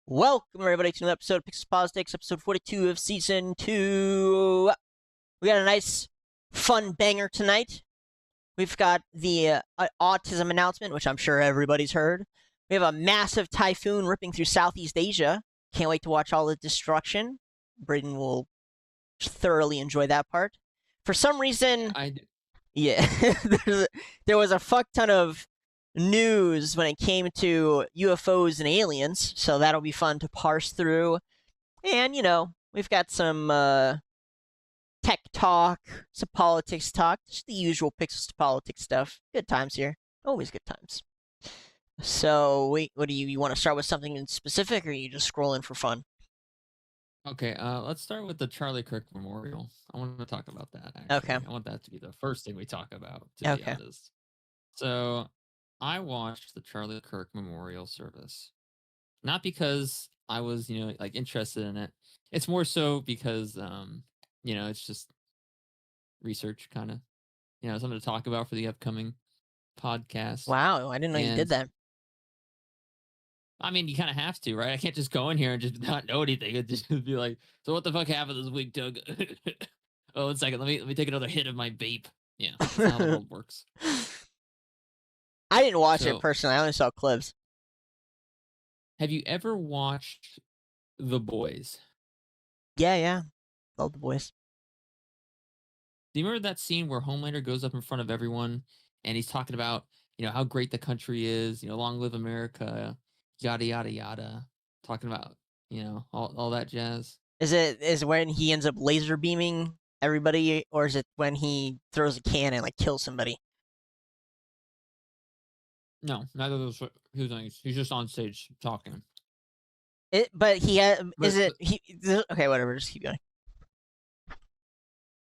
Welcome, everybody, to another episode of Pixel Politics, episode 42 of Season 2. We got a nice, fun banger tonight. We've got the autism announcement, which I'm sure everybody's heard. We have a massive typhoon ripping through Southeast Asia. Can't wait to watch all the destruction. Britain will thoroughly enjoy that part. For some reason, yeah, there was a fuck ton of news when it came to UFOs and aliens, so that'll be fun to parse through. And, we've got some tech talk, some politics talk, just the usual Pixels to Politics stuff. Good times here. Always good times. So, what do you want to start with something in specific, or are you just scrolling for fun? Okay, let's start with the Charlie Kirk Memorial. I want to talk about that, actually. Okay. I want that to be the first thing we talk about, to be honest. So, I watched the Charlie Kirk Memorial service. Not because I was, interested in it. It's more so because, it's just research, kind of, something to talk about for the upcoming podcast. Wow, I didn't know you did that. I mean, you kind of have to, right? I can't just go in here and just not know anything. It'd just be like, so what the fuck happened this week, Doug? Oh, 1 second. Let me take another hit of my vape. Yeah, that's how the world works. I didn't watch it personally. I only saw clips. Have you ever watched The Boys? Yeah. Love The Boys. Do you remember that scene where Homelander goes up in front of everyone and he's talking about, how great the country is, long live America, yada, yada, yada. Talking about, all that jazz. Is it when he ends up laser beaming everybody, or is it when he throws a can and kills somebody? No, neither of those two things. He's just on stage talking. But he had. Okay, whatever. Just keep going.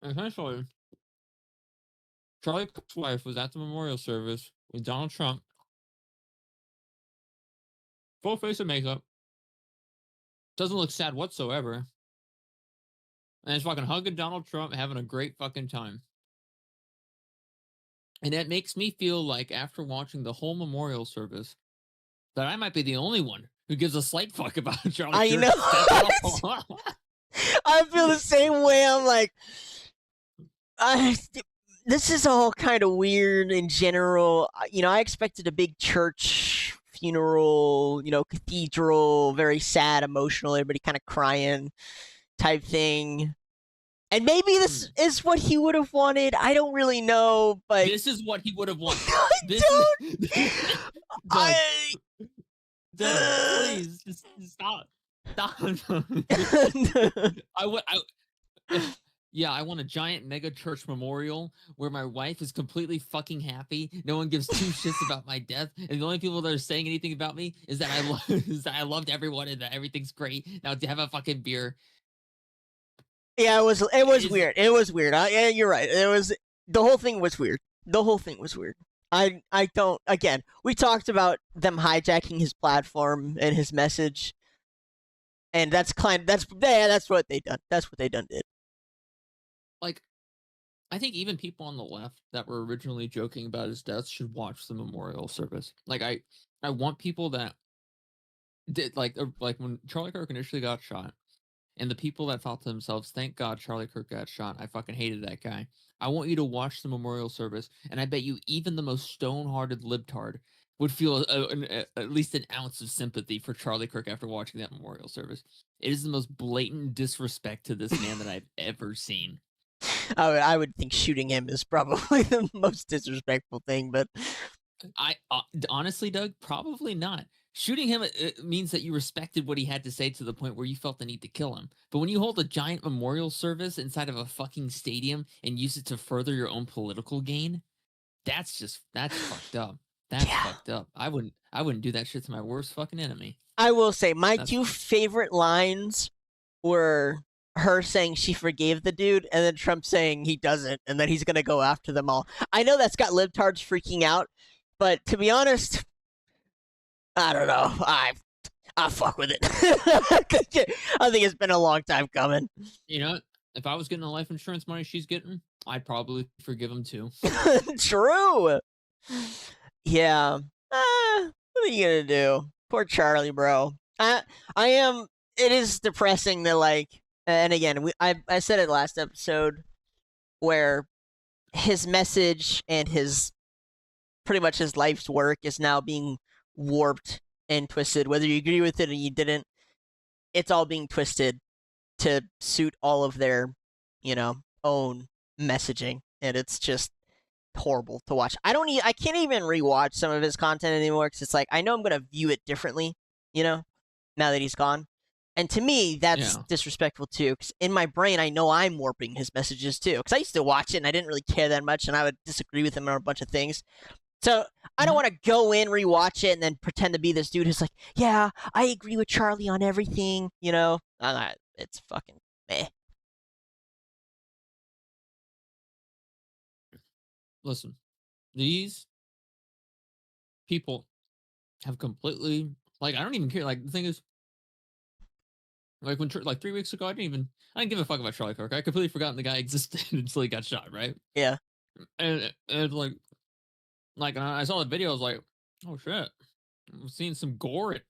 Essentially, Charlie Kirk's wife was at the memorial service with Donald Trump. Full face of makeup. Doesn't look sad whatsoever. And he's fucking hugging Donald Trump, having a great fucking time. And that makes me feel like, after watching the whole memorial service, that I might be the only one who gives a slight fuck about Charlie Kirk. I know. I feel the same way. I'm like, this is all kind of weird in general. I expected a big church funeral, cathedral, very sad, emotional, everybody kind of crying type thing. And maybe this is what he would have wanted. I don't really know, but this is what he would have wanted. Please just stop. I want a giant mega church memorial where my wife is completely fucking happy. No one gives two shits about my death, and the only people that are saying anything about me is that I loved everyone and that everything's great. Now to have a fucking beer. Yeah, it was weird. It was weird. Yeah, you're right. The whole thing was weird. I don't. Again, we talked about them hijacking his platform and his message, and that's what they done. That's what they done did. I think even people on the left that were originally joking about his death should watch the memorial service. I want people that did like when Charlie Kirk initially got shot, and the people that thought to themselves, "Thank God Charlie Kirk got shot. I fucking hated that guy." I want you to watch the memorial service, and I bet you even the most stone-hearted libtard would feel at least an ounce of sympathy for Charlie Kirk after watching that memorial service. It is the most blatant disrespect to this man that I've ever seen. I would think shooting him is probably the most disrespectful thing, but I honestly, Doug, probably not. Shooting him means that you respected what he had to say to the point where you felt the need to kill him. But when you hold a giant memorial service inside of a fucking stadium and use it to further your own political gain, that's fucked up. That's fucked up. I wouldn't do that shit to my worst fucking enemy. I will say my two favorite lines were her saying she forgave the dude, and then Trump saying he doesn't, and that he's gonna go after them all. I know that's got libtards freaking out, but to be honest, I don't know. I fuck with it. I think it's been a long time coming. If I was getting the life insurance money she's getting, I'd probably forgive him too. True. Yeah. What are you gonna do? Poor Charlie, bro. I am. It is depressing that like, and again, I said it last episode where his message and his pretty much his life's work is now being warped and twisted. Whether you agree with it or you didn't, it's all being twisted to suit all of their, own messaging, and it's just horrible to watch. I can't even rewatch some of his content anymore because it's like I know I'm gonna view it differently, now that he's gone. And to me, that's Yeah. disrespectful too. Because in my brain, I know I'm warping his messages too. Because I used to watch it and I didn't really care that much, and I would disagree with him on a bunch of things. So I don't Mhm. want to go in, rewatch it, and then pretend to be this dude who's like, yeah, I agree with Charlie on everything. It's fucking meh. Listen, these people have completely like I don't even care. Like the thing is, like like 3 weeks ago, I didn't give a fuck about Charlie Kirk. I completely forgotten the guy existed until he got shot, right? Yeah. And like I saw the video, I was like, oh shit, I'm seeing some gore at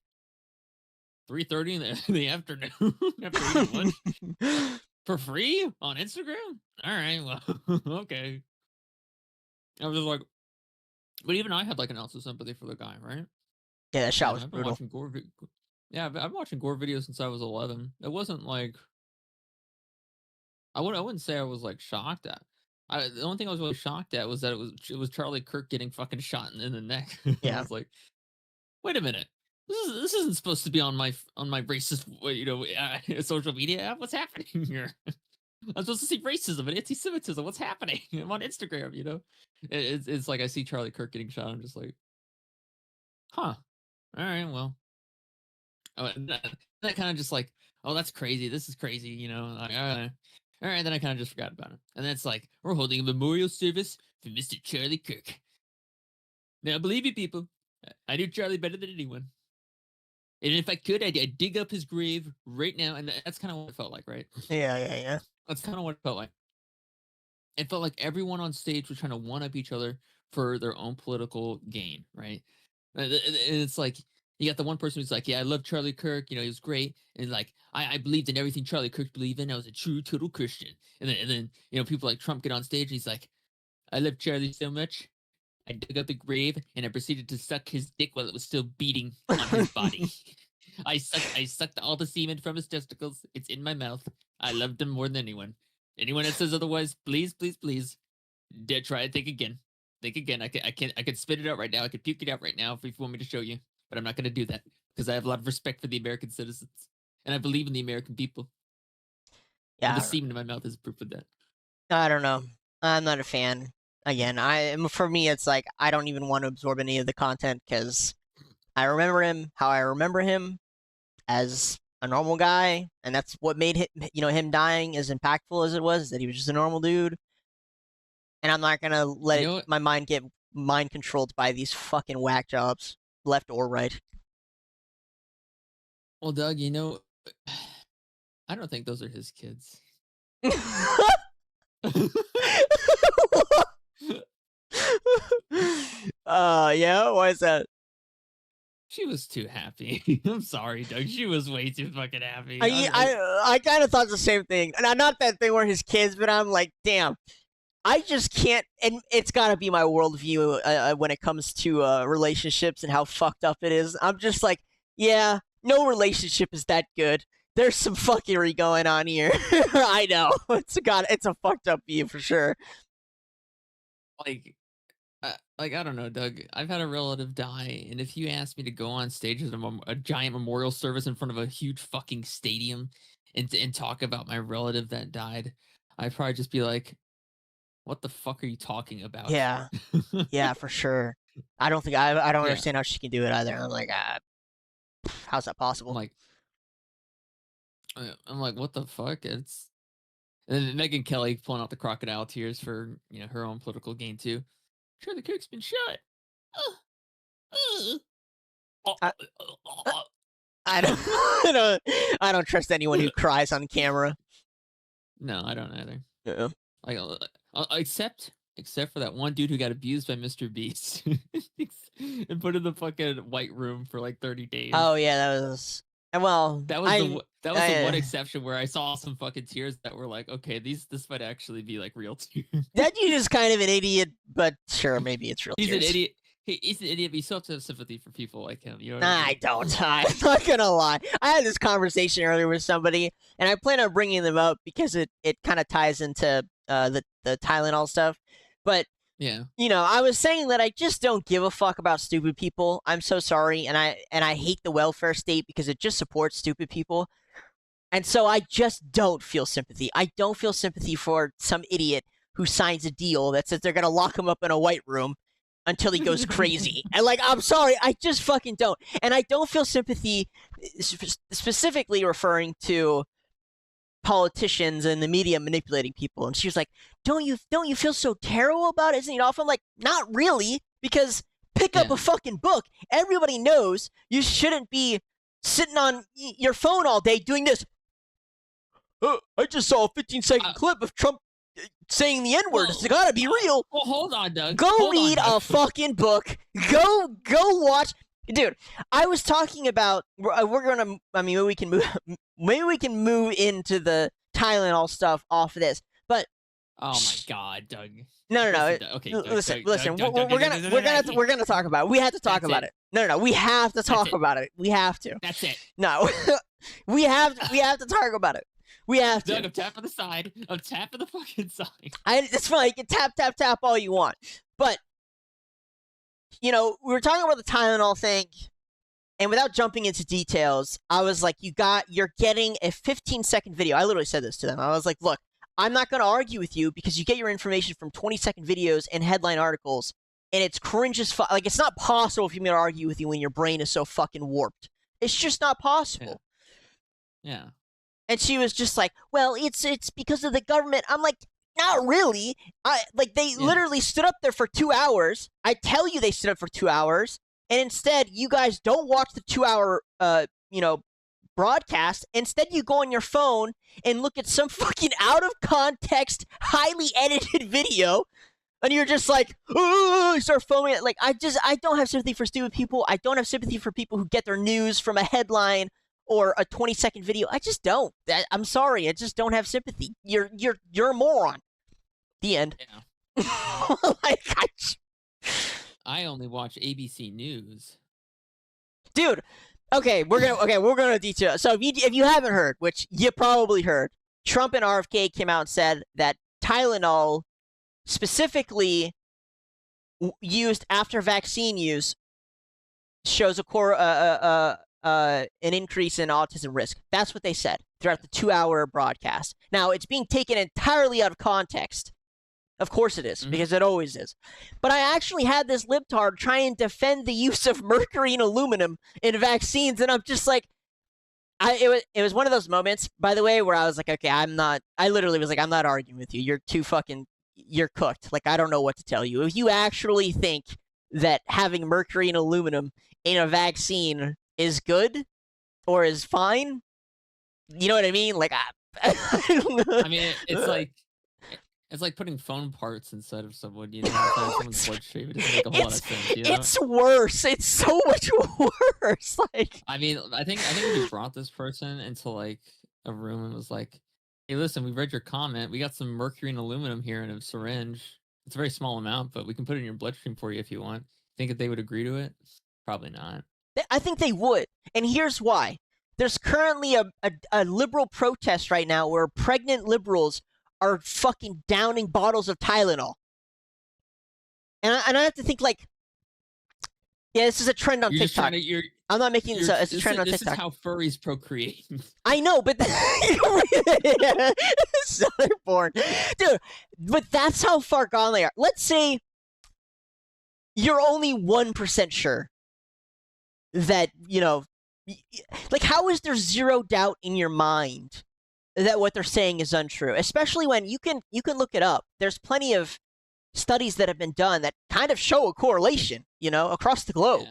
3:30 in the afternoon after eating lunch for free on Instagram. All right, well, okay. I was just like, but even I had like an ounce of sympathy for the guy, right? Yeah, that shot And was I've been brutal. watching yeah, I've been watching gore videos since I was 11. It wasn't like I wouldn't say I was like shocked at. The only thing I was really shocked at was that it was Charlie Kirk getting fucking shot in the neck. I Yeah. was like, wait a minute, this isn't supposed to be on my racist social media app. What's happening here? I'm supposed to see racism and anti-Semitism. What's happening? I'm on Instagram. It's like I see Charlie Kirk getting shot. I'm just like, huh. All right, well, that kind of just like, oh, that's crazy. This is crazy. Like, all right. Then I kind of just forgot about it. And then it's like, we're holding a memorial service for Mr. Charlie Kirk. Now, believe me, people, I knew Charlie better than anyone. And if I could, I'd dig up his grave right now. And that's kind of what it felt like, right? Yeah, yeah, yeah. That's kind of what it felt like. It felt like everyone on stage was trying to one up each other for their own political gain, right? And it's like you got the one person who's like, "Yeah, I love Charlie Kirk. He was great, and like I believed in everything Charlie Kirk believed in. I was a true total Christian." And then people like Trump get on stage and he's like, "I love Charlie so much. I dug up the grave and I proceeded to suck his dick while it was still beating on his body. I sucked all the semen from his testicles. It's in my mouth. I loved him more than anyone. Anyone that says otherwise, please, please, please, try and think again. Think again. I could spit it out right now. I could puke it out right now if you want me to show you, but I'm not going to do that because I have a lot of respect for the American citizens and I believe in the American people. And the Yeah, semen in my mouth is proof of that. I don't know. I'm not a fan. Again, for me, it's like I don't even want to absorb any of the content because I remember him how I remember him as a normal guy, and that's what made him dying as impactful as it was. That he was just a normal dude, and I'm not gonna let You know what? my mind get mind controlled by these fucking whack jobs, left or right. Well, Doug, I don't think those are his kids. Yeah, why is that? She was too happy. I'm sorry, Doug. She was way too fucking happy. I kind of thought the same thing. Not that they were his kids, but I'm like, damn. I just can't, and it's got to be my worldview when it comes to relationships and how fucked up it is. I'm just like, yeah, no relationship is that good. There's some fuckery going on here. I know it's a fucked up view for sure. like, I don't know, Doug. I've had a relative die, and if you asked me to go on stage at a giant memorial service in front of a huge fucking stadium and talk about my relative that died, I'd probably just be like, "What the fuck are you talking about?" Yeah, yeah, for sure. I don't Yeah, understand how she can do it either. I'm like, how's that I'm possible? like, what the fuck? And then Megyn Kelly pulling out the crocodile tears for her own political gain too. Charlie Kirk's been shot. Uh, uh, I, uh, I don't, I don't trust anyone who cries on camera. No, I don't either. Yeah. Like, except for that one dude who got abused by Mr. Beast and put in the fucking white room for like 30 days. Oh yeah, that was And well, That was the one exception where I saw some fucking tears that were like, okay, this might actually be like real tears. That dude is kind of an idiot, but sure, maybe it's real He's tears. an idiot. He's an idiot, but you still have to have sympathy for people like him. You know what Nah, I mean? I don't. I'm not gonna lie. I had this conversation earlier with somebody, and I plan on bringing them up because it kind of ties into the Tylenol stuff. But Yeah. you know, I was saying that I just don't give a fuck about stupid people. I'm so sorry, and I hate the welfare state because it just supports stupid people. And so I just don't feel sympathy. I don't feel sympathy for some idiot who signs a deal that says they're gonna lock him up in a white room until he goes crazy. And like, I'm sorry, I just fucking don't. And I don't feel sympathy specifically referring to politicians and the media manipulating people. And she was like, don't you feel so terrible about it? Isn't it awful? I'm like, not really, because pick up a fucking book. Everybody knows you shouldn't be sitting on your phone all day doing this. I just saw a 15-second clip of Trump saying the N-word. It's gotta be real. Well, hold on, Doug. Go read a fucking book. Go watch. Dude, I was talking about. We're gonna. I mean, maybe we can move. Maybe we can move into the Tylenol stuff off of this. But oh my god, Doug. No. Okay. Listen. We're gonna talk about it. We have to talk about it. No. We have to talk about it. We have to. That's it. No. We have to talk about it. We have to. Doug, I'm tapping the side. I'm tapping the fucking side. It's fine. You can tap all you want. But, you know, we were talking about the Tylenol thing, and without jumping into details, I was like, you're getting a 15-second video. I literally said this to them. I was like, look, I'm not going to argue with you because you get your information from 20-second videos and headline articles, and it's cringe as fuck. Like, it's not possible for me to argue with you when your brain is so fucking warped. It's just not possible. Yeah. And she was just like, well, it's because of the government. I'm like, not really. They literally stood up there for 2 hours. I tell you they stood up for 2 hours. And instead, you guys don't watch the 2-hour, broadcast. Instead, you go on your phone and look at some fucking out of context, highly edited video. And you're just like, oh, you start foaming. Like, I don't have sympathy for stupid people. I don't have sympathy for people who get their news from a headline or a 20-second video. I just don't. I'm sorry. I just don't have sympathy. You're a moron. The end. Yeah. I only watch ABC News. Dude, we're gonna detail. So if you haven't heard, which you probably heard, Trump and RFK came out and said that Tylenol, specifically used after vaccine use, shows an increase in autism risk. That's what they said throughout the 2-hour broadcast. Now, it's being taken entirely out of context. Of course it is, because it always is. But I actually had this libtard try and defend the use of mercury and aluminum in vaccines, and I'm just like, it was one of those moments, by the way, where I was like, okay, I literally was like, I'm not arguing with you. You're cooked. Like, I don't know what to tell you. If you actually think that having mercury and aluminum in a vaccine is good or is fine, you know what I mean? Like, I mean, it's like putting phone parts inside of someone, you know, someone's bloodstream. It doesn't make a whole lot of sense, you know? It's worse. It's so much worse. Like, I mean, I think we brought this person into like a room and was like, hey, listen, we read your comment. We got some mercury and aluminum here in a syringe. It's a very small amount, but we can put it in your bloodstream for you if you want. Think that they would agree to it? Probably not. I think they would. And here's why. There's currently a liberal protest right now where pregnant liberals are fucking downing bottles of Tylenol. And I have to think, like, yeah, this is a trend on TikTok. I'm not making this up. It's a trend on TikTok. This is how furries procreate. I know, but Southern-born. Dude, but that's how far gone they are. Let's say you're only 1% sure that, you know, like, how is there zero doubt in your mind that what they're saying is untrue? Especially when you can look it up. There's plenty of studies that have been done that kind of show a correlation, you know, across the globe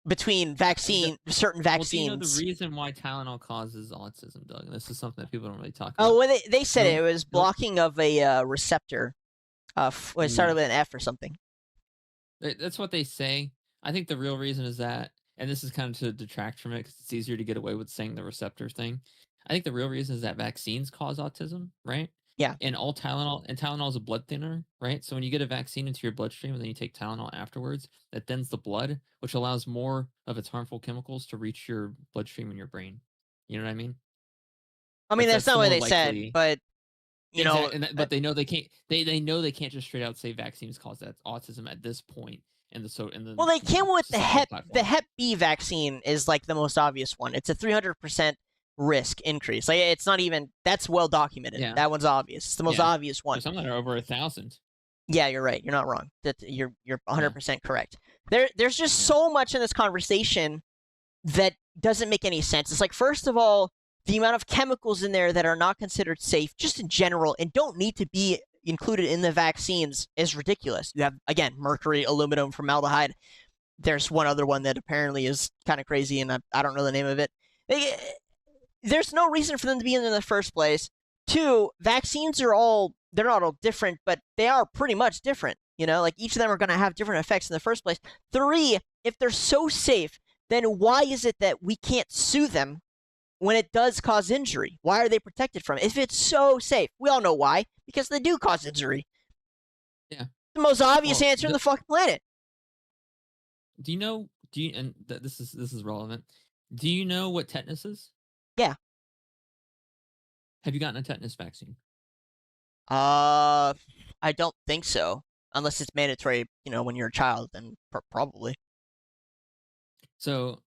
between certain vaccines. Well, do you know the reason why Tylenol causes autism, Doug? And this is something that people don't really talk about. Oh, well, they said it was blocking of a receptor. It started with an F or something. That's what they say. I think the real reason is that and this is kind of to detract from it because it's easier to get away with saying the receptor thing. I think the real reason is that vaccines cause autism, right? Yeah. And Tylenol is a blood thinner, right? So when you get a vaccine into your bloodstream and then you take Tylenol afterwards, that thins the blood, which allows more of its harmful chemicals to reach your bloodstream and your brain. You know what I mean? I mean, that's the not what more they said, likely. but you know, But they know they can't. They know they can't just straight out say vaccines cause that autism at this point in the well, they came with the societal the platform. Hep B vaccine is like the most obvious one. It's a 300% risk increase. Like it's not even that's well documented. Yeah. That one's obvious. It's the most obvious one. There's some that are over 1,000. Yeah, you're right. You're not wrong. That you're 100% correct. There's just so much in this conversation that doesn't make any sense. It's like, first of all, the amount of chemicals in there that are not considered safe, just in general, and don't need to be included in the vaccines is ridiculous. You have, again, mercury, aluminum, formaldehyde. There's one other one that apparently is kind of crazy, and I don't know the name of it. There's no reason for them to be in the first place. Two, vaccines they're not all different, but they are pretty much different. You know, like each of them are going to have different effects in the first place. Three, if they're so safe, then why is it that we can't sue them when it does cause injury? Why are they protected from it? If it's so safe, we all know why. Because they do cause injury. Yeah. The most obvious answer on the fucking planet. Do you know? And this is relevant. Do you know what tetanus is? Yeah. Have you gotten a tetanus vaccine? I don't think so. Unless it's mandatory, when you're a child, then probably. So,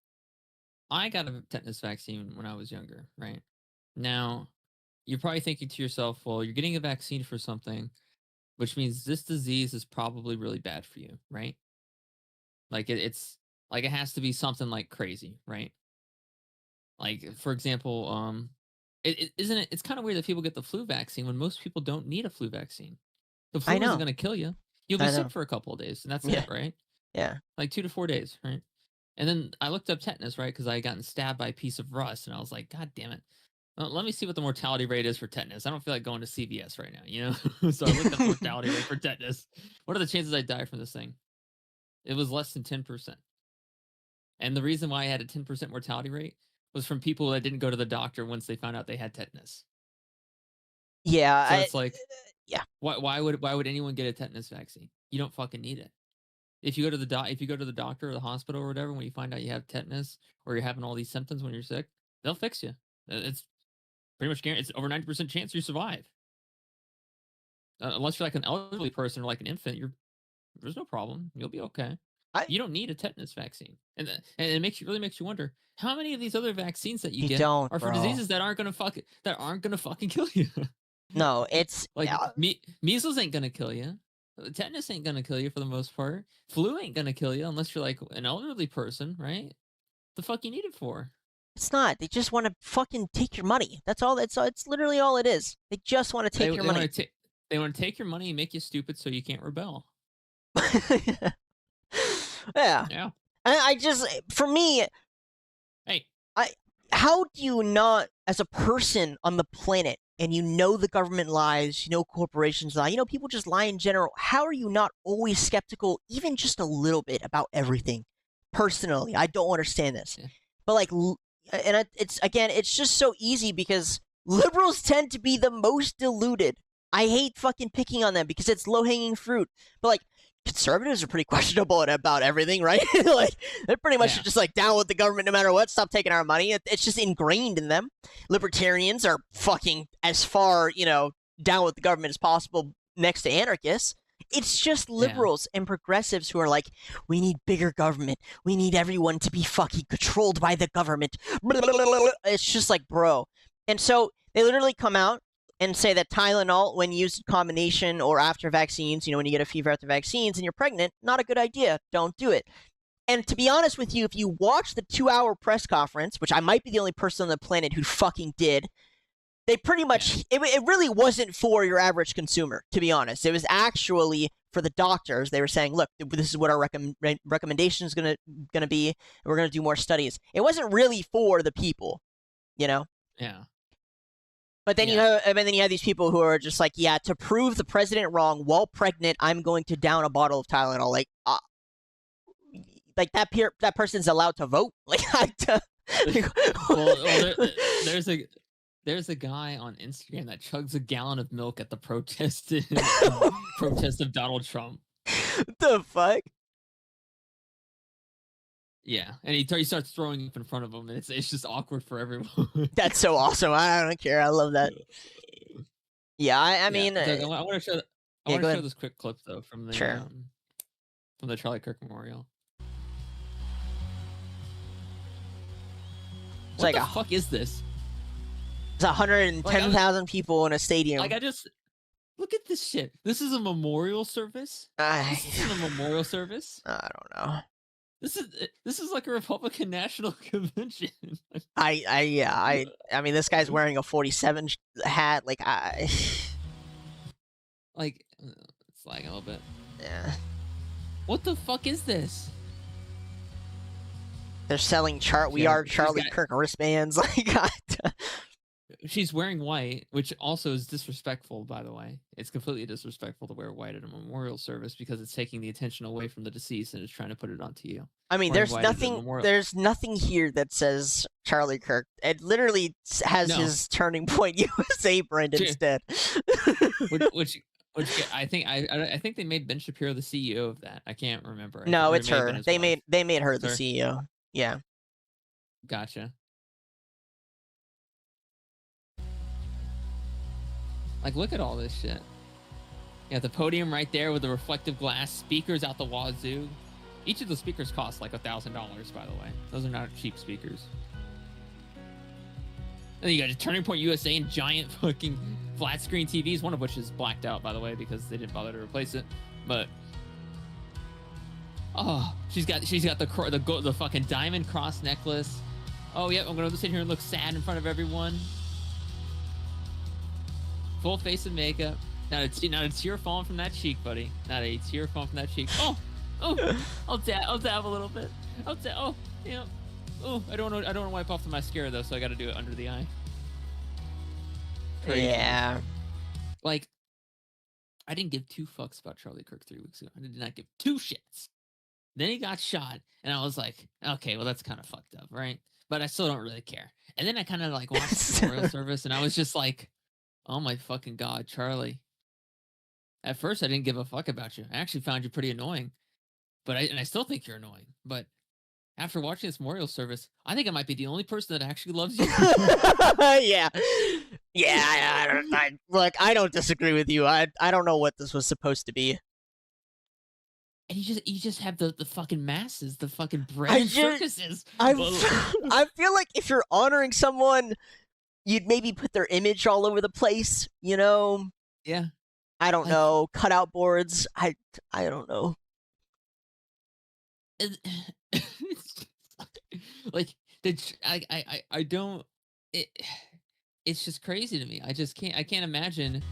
I got a tetanus vaccine when I was younger, right? Now, you're probably thinking to yourself, well, you're getting a vaccine for something, which means this disease is probably really bad for you, right? Like it's like it has to be something like crazy, right? Like, for example, isn't it? It's kind of weird that people get the flu vaccine when most people don't need a flu vaccine. The flu isn't going to kill you. You'll be sick for a couple of days, and that's it, right? Yeah. Like 2 to 4 days, right? And then I looked up tetanus, right? Because I had gotten stabbed by a piece of rust, and I was like, God damn it. Well, let me see what the mortality rate is for tetanus. I don't feel like going to CVS right now, you know? So I looked up the mortality rate for tetanus. What are the chances I die from this thing? It was less than 10%. And the reason why I had a 10% mortality rate was from people that didn't go to the doctor once they found out they had tetanus. Yeah. So it's like, yeah. Why would anyone get a tetanus vaccine? You don't fucking need it. If you go to the doctor or the hospital or whatever, when you find out you have tetanus or you're having all these symptoms when you're sick, they'll fix you. It's pretty much guaranteed. It's over 90% chance you survive. Unless you're like an elderly person or like an infant, there's no problem. You'll be okay. You don't need a tetanus vaccine, and it really makes you wonder how many of these other vaccines that you get are for diseases that aren't gonna fucking kill you. No, it's like measles ain't gonna kill you. Tetanus ain't gonna kill you for the most part. Flu ain't gonna kill you unless you're like an elderly person, right? The fuck you need it for? It's not. They just want to fucking take your money. That's all. It's literally all it is. They just want to take your money. They want to take your money and make you stupid so you can't rebel. Yeah. Yeah. I just, for me, hey, how do you not, as a person on the planet, and the government lies, corporations lie, people just lie in general, how are you not always skeptical, even just a little bit, about everything? Personally, I don't understand this. Yeah. But it's just so easy because liberals tend to be the most deluded. I hate fucking picking on them because it's low-hanging fruit. But conservatives are pretty questionable about everything, right? They're pretty much just down with the government no matter what. Stop taking our money. It's just ingrained in them. Libertarians are fucking as far, down with the government as possible next to anarchists. It's just liberals and progressives who are like, we need bigger government. We need everyone to be fucking controlled by the government. It's just like, bro. And so they literally come out and say that Tylenol, when used in combination or after vaccines, when you get a fever after vaccines and you're pregnant, not a good idea. Don't do it. And to be honest with you, if you watch the 2-hour press conference, which I might be the only person on the planet who fucking did, they pretty much, it really wasn't for your average consumer, to be honest. It was actually for the doctors. They were saying, look, this is what our recommendation is going to be, and we're going to do more studies. It wasn't really for the people, Yeah. But then you have these people who are just like, yeah, to prove the president wrong while pregnant, I'm going to down a bottle of Tylenol. like that person's allowed to vote. Like, there's a guy on Instagram that chugs a gallon of milk at the protest protest of Donald Trump. What the fuck? Yeah, and he starts throwing up in front of him, and it's just awkward for everyone. That's so awesome. I don't care. I love that. Yeah, I mean, Doug, I want to show. I yeah, want go to show ahead. this quick clip though from the Sure. Charlie Kirk Memorial. It's What like the fuck is this? It's 110,000 people in a stadium. Like, I just look at this shit. This is a memorial service. This isn't a memorial service. I don't know. This is like a Republican National Convention. I mean, this guy's wearing a 47 hat. Like, like, it's lagging a little bit. Yeah. What the fuck is this? They're selling We Are Charlie Kirk wristbands. Like, God. She's wearing white, which also is disrespectful, by the way. It's completely disrespectful to wear white at a memorial service because it's taking the attention away from the deceased and it's trying to put it onto you. I mean, there's nothing here that says Charlie Kirk. It literally has his Turning Point USA brand instead. which I think they made Ben Shapiro the CEO of that. I can't remember. No, it's her. They made her the CEO. Yeah. Gotcha. Like, look at all this shit. You got the podium right there with the reflective glass, speakers out the wazoo. Each of the speakers cost like $1,000, by the way. Those are not cheap speakers. And then you got a Turning Point USA and giant fucking flat screen TVs, one of which is blacked out, by the way, because they didn't bother to replace it. But oh, she's got the fucking diamond cross necklace. Oh yeah, I'm gonna sit here and look sad in front of everyone. Full face of makeup. Not a tear falling from that cheek, buddy. Not a tear falling from that cheek. Oh, I'll dab a little bit. Oh, yeah. Oh, I don't want to wipe off the mascara though, so I got to do it under the eye. Crazy. Yeah. Like, I didn't give 2 fucks about Charlie Kirk 3 weeks ago. I did not give 2 shits. Then he got shot, and I was like, okay, well that's kind of fucked up, right? But I still don't really care. And then I kind of like watched the memorial service, and I was just like, oh my fucking God, Charlie. At first, I didn't give a fuck about you. I actually found you pretty annoying. But I still think you're annoying. But after watching this memorial service, I think I might be the only person that actually loves you. Yeah. Yeah, look, I don't disagree with you. I don't know what this was supposed to be. And you just have the fucking masses, the fucking bread circuses. I feel like if you're honoring someone, you'd maybe put their image all over the place, you know? Yeah. I don't know. Cutout boards. I don't know. Like, I don't. It's just crazy to me. I can't imagine.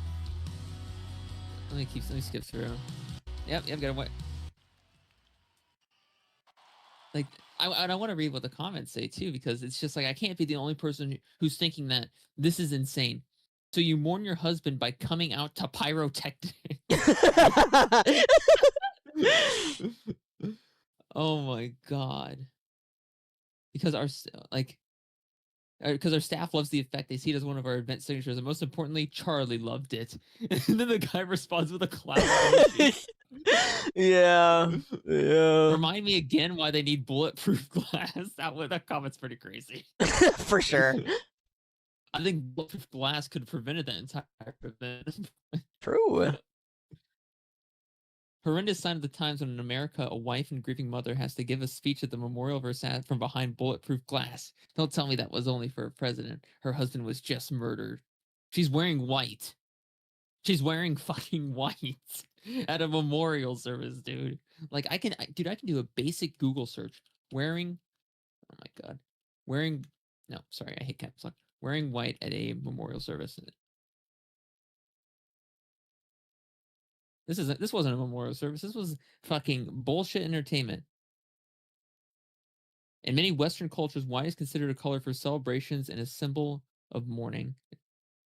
Let me skip through. Yep, got to wait. Like, I want to read what the comments say too, because it's just like, I can't be the only person who's thinking that this is insane. So you mourn your husband by coming out to pyrotechnics. Oh my God. Because our staff loves the effect. They see it as one of our event signatures, and most importantly, Charlie loved it. And then the guy responds with a cloud emoji. Yeah. Remind me again why they need bulletproof glass. That comment's pretty crazy. For sure. I think bulletproof glass could have prevented that entire event. True. Horrendous sign of the times when in America a wife and grieving mother has to give a speech at the memorial of her son from behind bulletproof glass. Don't tell me that was only for a president. Her husband was just murdered. She's wearing white. She's wearing fucking white at a memorial service, dude. Like, I can do a basic Google search. Wearing, oh my God. No, sorry, I hate caps lock. Wearing white at a memorial service. This wasn't a memorial service. This was fucking bullshit entertainment. In many Western cultures, white is considered a color for celebrations and a symbol of mourning.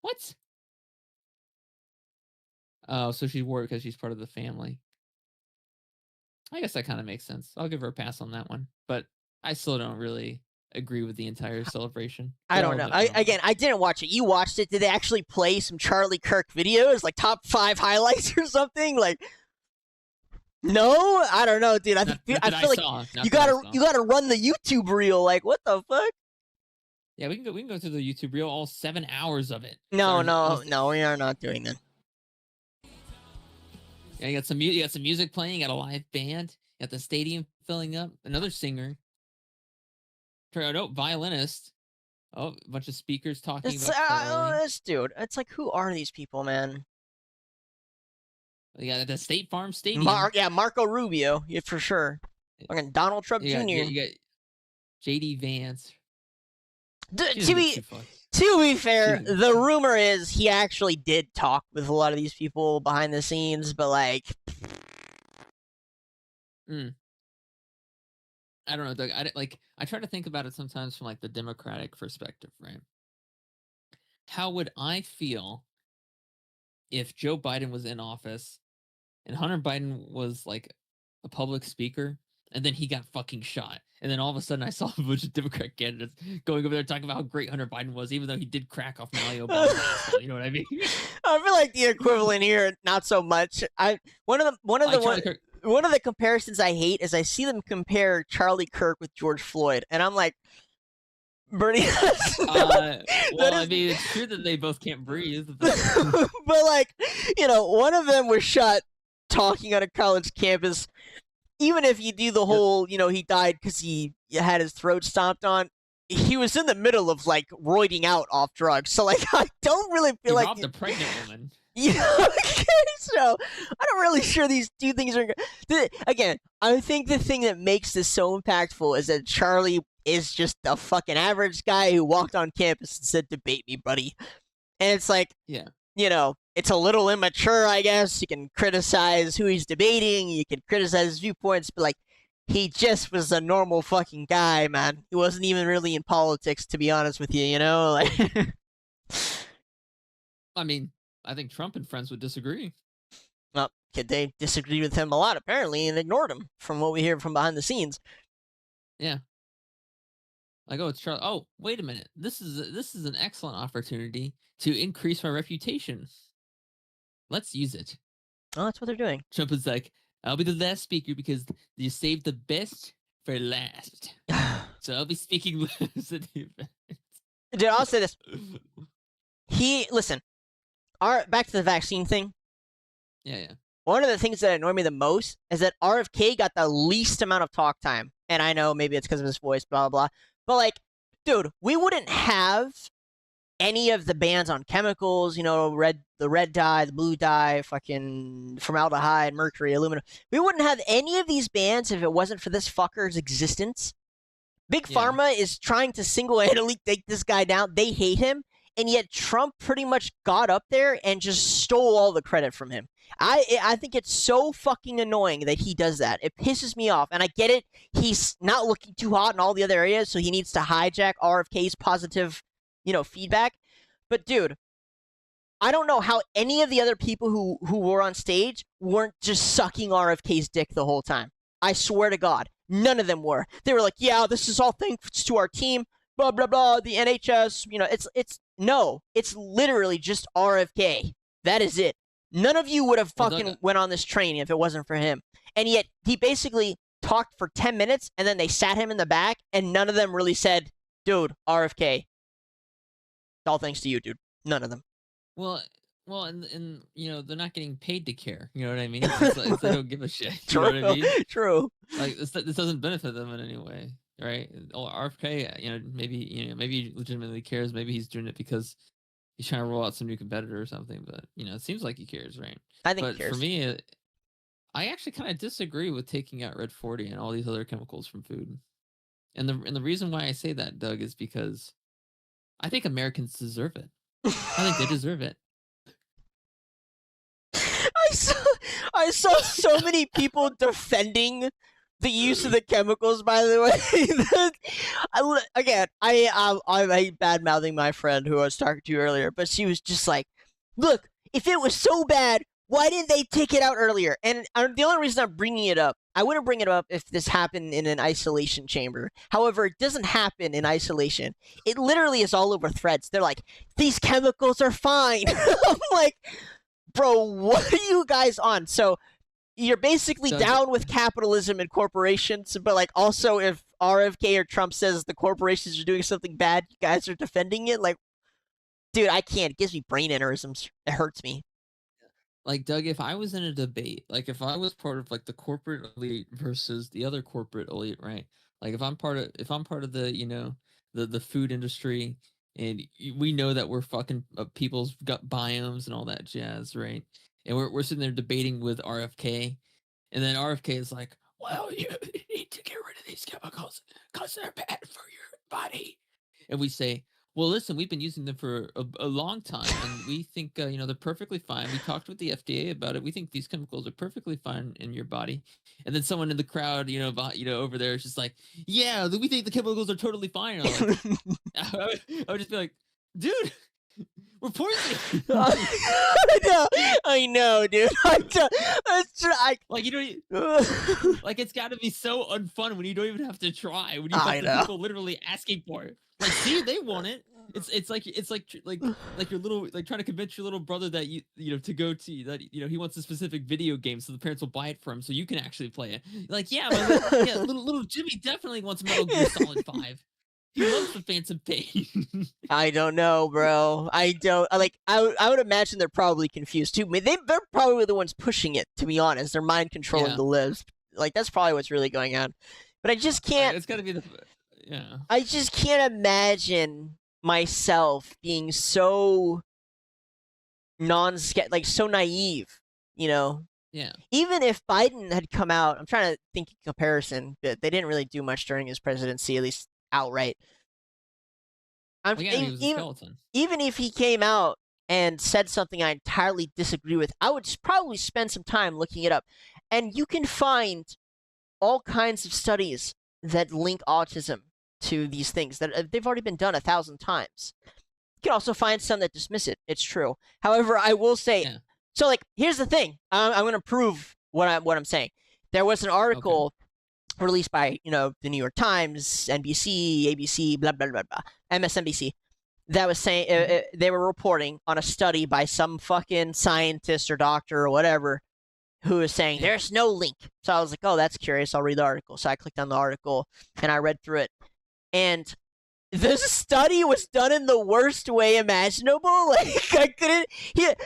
What? Oh, so she wore it because she's part of the family. I guess that kind of makes sense. I'll give her a pass on that one, but I still don't really agree with the entire celebration. I don't know. I didn't watch it. You watched it. Did they actually play some Charlie Kirk videos, like top 5 highlights or something? Like, no, I don't know, dude. I feel like you gotta run the YouTube reel. Like, what the fuck? Yeah, we can go through the YouTube reel, all 7 hours of it. No, we are not doing that. Yeah, you got some music playing. You got a live band. You got the stadium filling up. Another singer. No, violinist. Oh, a bunch of speakers talking about this dude. It's like, who are these people, man? Yeah, the State Farm Stadium. Marco Rubio, yeah, for sure. Fucking Donald Trump Jr. You got JD Vance. To be fair, the rumor is he actually did talk with a lot of these people behind the scenes, but like, I don't know, Doug. I try to think about it sometimes from like the Democratic perspective, right? How would I feel if Joe Biden was in office and Hunter Biden was like a public speaker, and then he got fucking shot, and then all of a sudden I saw a bunch of Democrat candidates going over there talking about how great Hunter Biden was, even though he did crack off Mario Obama. You know what I mean? I feel like the equivalent here, not so much. One of the comparisons I hate is I see them compare Charlie Kirk with George Floyd, and I'm like, Bernie. I mean, it's true that they both can't breathe. But like, one of them was shot talking on a college campus. Even if you do the whole, he died because he had his throat stomped on, he was in the middle of like roiding out off drugs. So like, I don't really feel like robbed a pregnant woman. So I'm not really sure these two things are. Again, I think the thing that makes this so impactful is that Charlie is just a fucking average guy who walked on campus and said, "Debate me, buddy." And it's like, it's a little immature, I guess. You can criticize who he's debating, you can criticize his viewpoints, but like, he just was a normal fucking guy, man. He wasn't even really in politics, to be honest with you, Like, I mean, I think Trump and friends would disagree. Well, they disagreed with him a lot, apparently, and ignored him, from what we hear from behind the scenes. Yeah. Like, it's Charlie. Oh, wait a minute. This is an excellent opportunity to increase my reputation. Let's use it. Oh, that's what they're doing. Trump is like, I'll be the last speaker because you saved the best for last. So I'll be speaking last at the event. Dude, I'll say this. Back to the vaccine thing. Yeah. One of the things that annoyed me the most is that RFK got the least amount of talk time. And I know maybe it's because of his voice, blah, blah, blah. But like, dude, we wouldn't have any of the bans on chemicals, the red dye, the blue dye, fucking formaldehyde, mercury, aluminum. We wouldn't have any of these bans if it wasn't for this fucker's existence. Big Pharma is trying to single-handedly take this guy down. They hate him, and yet Trump pretty much got up there and just stole all the credit from him. I think it's so fucking annoying that he does that. It pisses me off, and I get it. He's not looking too hot in all the other areas, so he needs to hijack RFK's positive, feedback. But dude, I don't know how any of the other people who were on stage weren't just sucking RFK's dick the whole time. I swear to God, none of them were. They were like, yeah, this is all thanks to our team, blah, blah, blah, the NHS, it's literally just RFK. That is it. None of you would have fucking went on this train if it wasn't for him. And yet, he basically talked for 10 minutes, and then they sat him in the back, and none of them really said, dude, RFK. All thanks to you, dude. None of them. Well, and they're not getting paid to care. You know what I mean? It's like, they don't give a shit. You know what I mean? True. Like, this doesn't benefit them in any way, right? RFK, maybe he legitimately cares. Maybe he's doing it because he's trying to roll out some new competitor or something. But it seems like he cares, right? I think he cares. For me, I actually kind of disagree with taking out Red 40 and all these other chemicals from food. And the reason why I say that, Doug, is because I think Americans deserve it. I think they deserve it. I saw so many people defending the use of the chemicals, by the way. Again, I'm bad-mouthing my friend who I was talking to earlier, but she was just like, look, if it was so bad, Why didn't they take it out earlier? And the only reason I'm bringing it up, I wouldn't bring it up if this happened in an isolation chamber. However, it doesn't happen in isolation. It literally is all over threads. They're like, these chemicals are fine. I'm like, bro, what are you guys on? So you're basically down with capitalism and corporations, but like also if RFK or Trump says the corporations are doing something bad, you guys are defending it? Like, dude, I can't. It gives me brain aneurysms. It hurts me. Like, Doug, if I was in a debate, like if I was part of like the corporate elite versus the other corporate elite, right? Like if I'm part of the, the food industry, and we know that we're fucking people's gut biomes and all that jazz, right? And we're sitting there debating with RFK, and then RFK is like, well, you need to get rid of these chemicals because they're bad for your body. And we say, well, listen, we've been using them for a long time, and we think they're perfectly fine. We talked with the FDA about it. We think these chemicals are perfectly fine in your body. And then someone in the crowd, over there is just like, yeah, we think the chemicals are totally fine. Like, I would just be like, dude, we're poisoning. I know, dude. Like it's got to be so unfun when you don't even have to try. When you have the people literally asking for it. Like, see, they want it. It's like your little, like trying to convince your little brother that to go to that he wants a specific video game, so the parents will buy it for him so you can actually play it. Like, yeah, little Jimmy definitely wants Metal Gear Solid 5. He loves the Phantom Pain. I don't know, bro. I don't like. I would imagine they're probably confused too. I mean, they're probably the ones pushing it. To be honest, they're mind controlling the libs. Like that's probably what's really going on. But I just can't. It's got to be the. Yeah. I just can't imagine myself being so so naive. Yeah. Even if Biden had come out, I'm trying to think in comparison, but they didn't really do much during his presidency, at least outright. Even if he came out and said something I entirely disagree with, I would probably spend some time looking it up. And you can find all kinds of studies that link autism to these things that they've already been done 1,000 times. You can also find some that dismiss it. It's true. However, I will say, so like, here's the thing. I'm going to prove what I'm saying. There was an article released by, the New York Times, NBC, ABC, blah, blah, blah, blah, MSNBC, that was saying, they were reporting on a study by some fucking scientist or doctor or whatever, who was saying, there's no link. So I was like, oh, that's curious. I'll read the article. So I clicked on the article, and I read through it. And this study was done in the worst way imaginable. Like, I couldn't...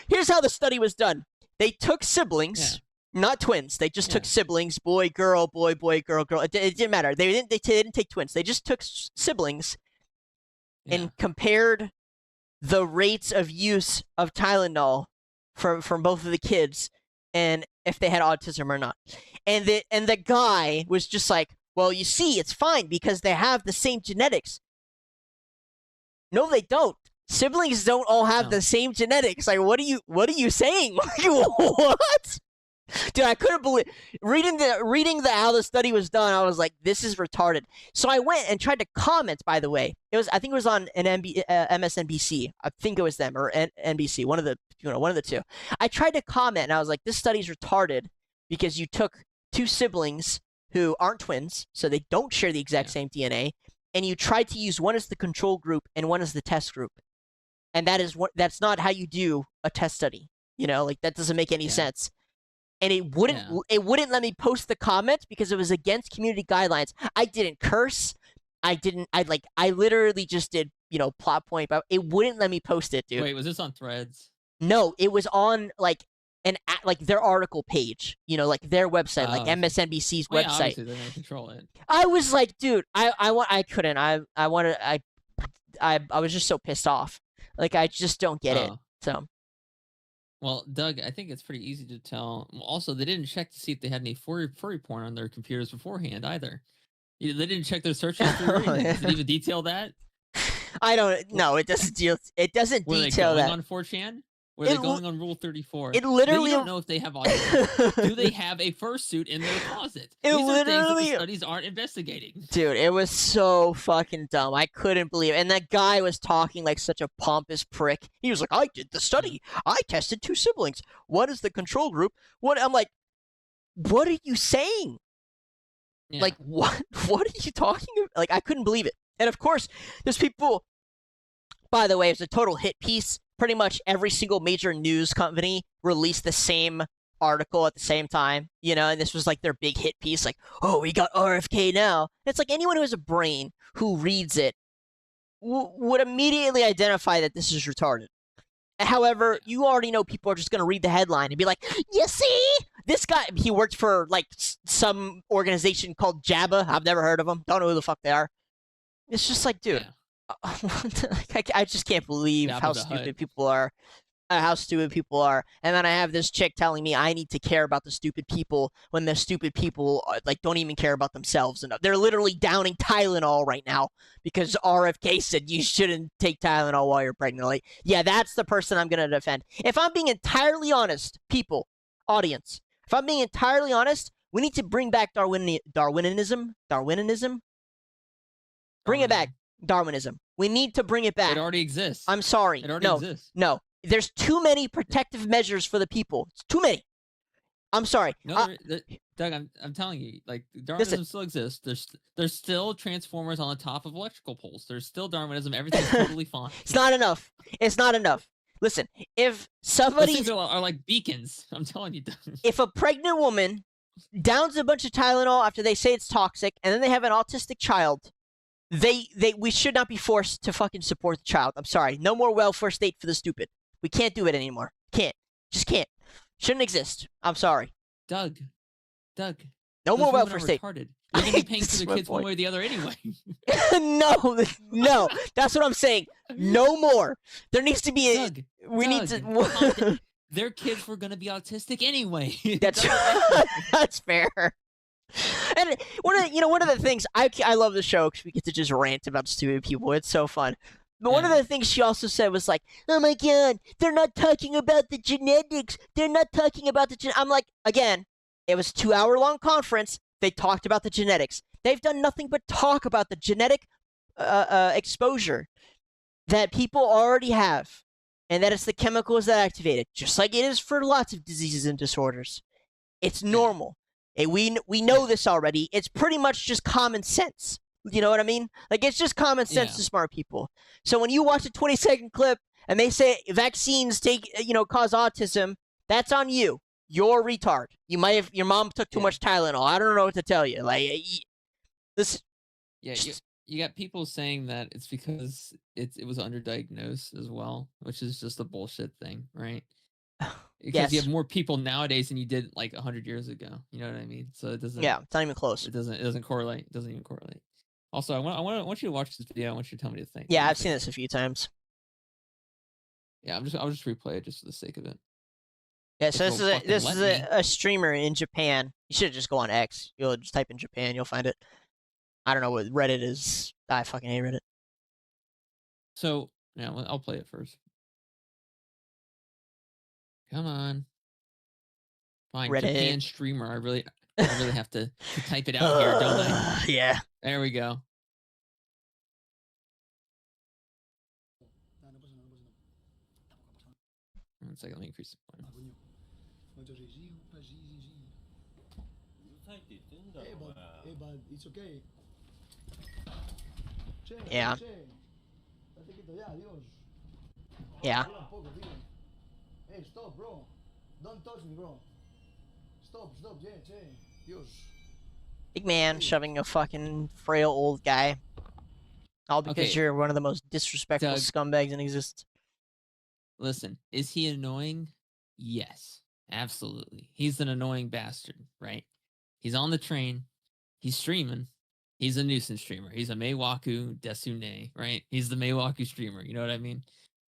Here's how the study was done. They took siblings... Not twins. They just took siblings, boy, girl, boy, girl, girl. It didn't matter. They didn't take twins. They just took siblings and compared the rates of use of Tylenol from both of the kids and if they had autism or not. And the guy was just like, well, you see, it's fine because they have the same genetics. No, they don't. Siblings don't all have the same genetics. Like, what are you saying? Like, what? Dude, I couldn't believe reading the how the study was done. I was like, this is retarded. So I went and tried to comment. By the way, I think it was on an MSNBC. I think it was them or NBC, one of the two. I tried to comment and I was like, this study's retarded because you took two siblings who aren't twins, so they don't share the exact same DNA, and you tried to use one as the control group and one as the test group, and that's not how you do a test study. Like that doesn't make any sense. And it wouldn't let me post the comment because it was against community guidelines. I didn't curse. I literally just did, plot point, but it wouldn't let me post it, dude. Wait, was this on Threads? No, it was on their article page, like their website, like MSNBC's website. Obviously they're gonna control it. I was like, dude, I couldn't. I was just so pissed off. Like, I just don't get it. So. Well, Doug, I think it's pretty easy to tell. Also, they didn't check to see if they had any furry porn on their computers beforehand either. They didn't check their search history. Did it even detail that? I don't know. It doesn't. It doesn't Were detail they that going on 4chan? Where they're going on Rule 34. It literally. They don't know if they have autism. Do they have a fursuit in their closet? These are things that the studies aren't investigating. Dude, it was so fucking dumb. I couldn't believe it. And that guy was talking like such a pompous prick. He was like, I did the study. I tested 2 siblings. What is the control group? What? I'm like, what are you saying? Yeah. Like, what are you talking about? Like, I couldn't believe it. And of course, there's people, by the way, it's a total hit piece. Pretty much every single major news company released the same article at the same time, you know, and this was like their big hit piece, like, oh, we got RFK now. It's like anyone who has a brain who reads it would immediately identify that this is retarded. However, you already know people are just going to read the headline and be like, you see? This guy, he worked for like some organization called JABA. I've never heard of them. Don't know who the fuck they are. It's just like, dude. Yeah. I just can't believe how stupid people are. How stupid people are. And then I have this chick telling me I need to care about the stupid people when the stupid people like don't even care about themselves enough. They're literally downing Tylenol right now because RFK said you shouldn't take Tylenol while you're pregnant. Like, yeah, that's the person I'm going to defend. If I'm being entirely honest, people, audience, if I'm being entirely honest, we need to bring back Darwinism. Bring it back. Darwinism. We need to bring it back. It already exists. I'm sorry. It already exists. No. There's too many protective measures for the people. It's too many. I'm sorry. No, Doug, I'm telling you, like, Darwinism still exists. There's still transformers on the top of electrical poles. There's still Darwinism. Everything's totally fine. It's not enough. It's not enough. Listen, if somebody... Those things are like beacons. I'm telling you. If a pregnant woman downs a bunch of Tylenol after they say it's toxic, and then they have an autistic child... we should not be forced to fucking support the child. I'm sorry. No more welfare state for the stupid. We can't do it anymore. Can't. Just can't. Shouldn't exist. I'm sorry. Doug. No more welfare state. Retarded. You're going to be paying for the kids one way or the other anyway. No. That's what I'm saying. No more. There needs to be a... need to... Their kids were going to be autistic anyway. That's fair. And one of the things I love the show because we get to just rant about stupid people. It's so fun. But one of the things she also said was like, "Oh my god, they're not talking about the genetics. They're not talking about the." I'm like, again, it was a 2-hour-long conference. They talked about the genetics. They've done nothing but talk about the genetic exposure that people already have, and that it's the chemicals that activate it, just like it is for lots of diseases and disorders. It's normal. We know this already. It's pretty much just common sense. You know what I mean? Like, it's just common sense to smart people. So when you watch a 20-second clip and they say vaccines cause autism, that's on you. You're a retard. Your mom took too much Tylenol. I don't know what to tell you. Like, this. Yeah, you got people saying that it's because it was underdiagnosed as well, which is just a bullshit thing, right? Because you have more people nowadays than you did like 100 years ago. You know what I mean? So it doesn't. Yeah, it's not even close. It doesn't correlate. It doesn't even correlate. Also, I want you to watch this video. I want you to tell me to think. Yeah, I've seen this a few times. Yeah, I'll just replay it just for the sake of it. Yeah, so this is a streamer in Japan. You should just go on X. You'll just type in Japan, you'll find it. I don't know what Reddit is. I fucking hate Reddit. So yeah, I'll play it first. Come on. Fine, Reddit. Japan streamer. I really have to type it out here, don't I? Yeah. There we go. One second, let me increase the volume. It's okay. Yeah. Yeah. Hey, stop, bro. Don't touch me, bro. Stop, che. Dios. Big man shoving a fucking frail old guy. All because you're one of the most disrespectful scumbags in existence. Listen, is he annoying? Yes, absolutely. He's an annoying bastard, right? He's on the train. He's streaming. He's a nuisance streamer. He's a Meiwaku Desune, right? He's the Meiwaku streamer. You know what I mean?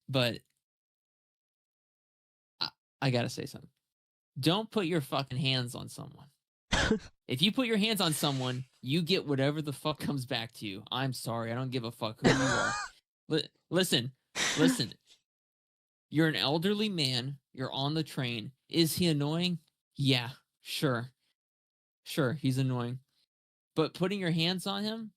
But I gotta say something. Don't put your fucking hands on someone. If you put your hands on someone, you get whatever the fuck comes back to you. I'm sorry. I don't give a fuck who you are. Listen. You're an elderly man. You're on the train. Is he annoying? Yeah, sure. Sure, he's annoying. But putting your hands on him,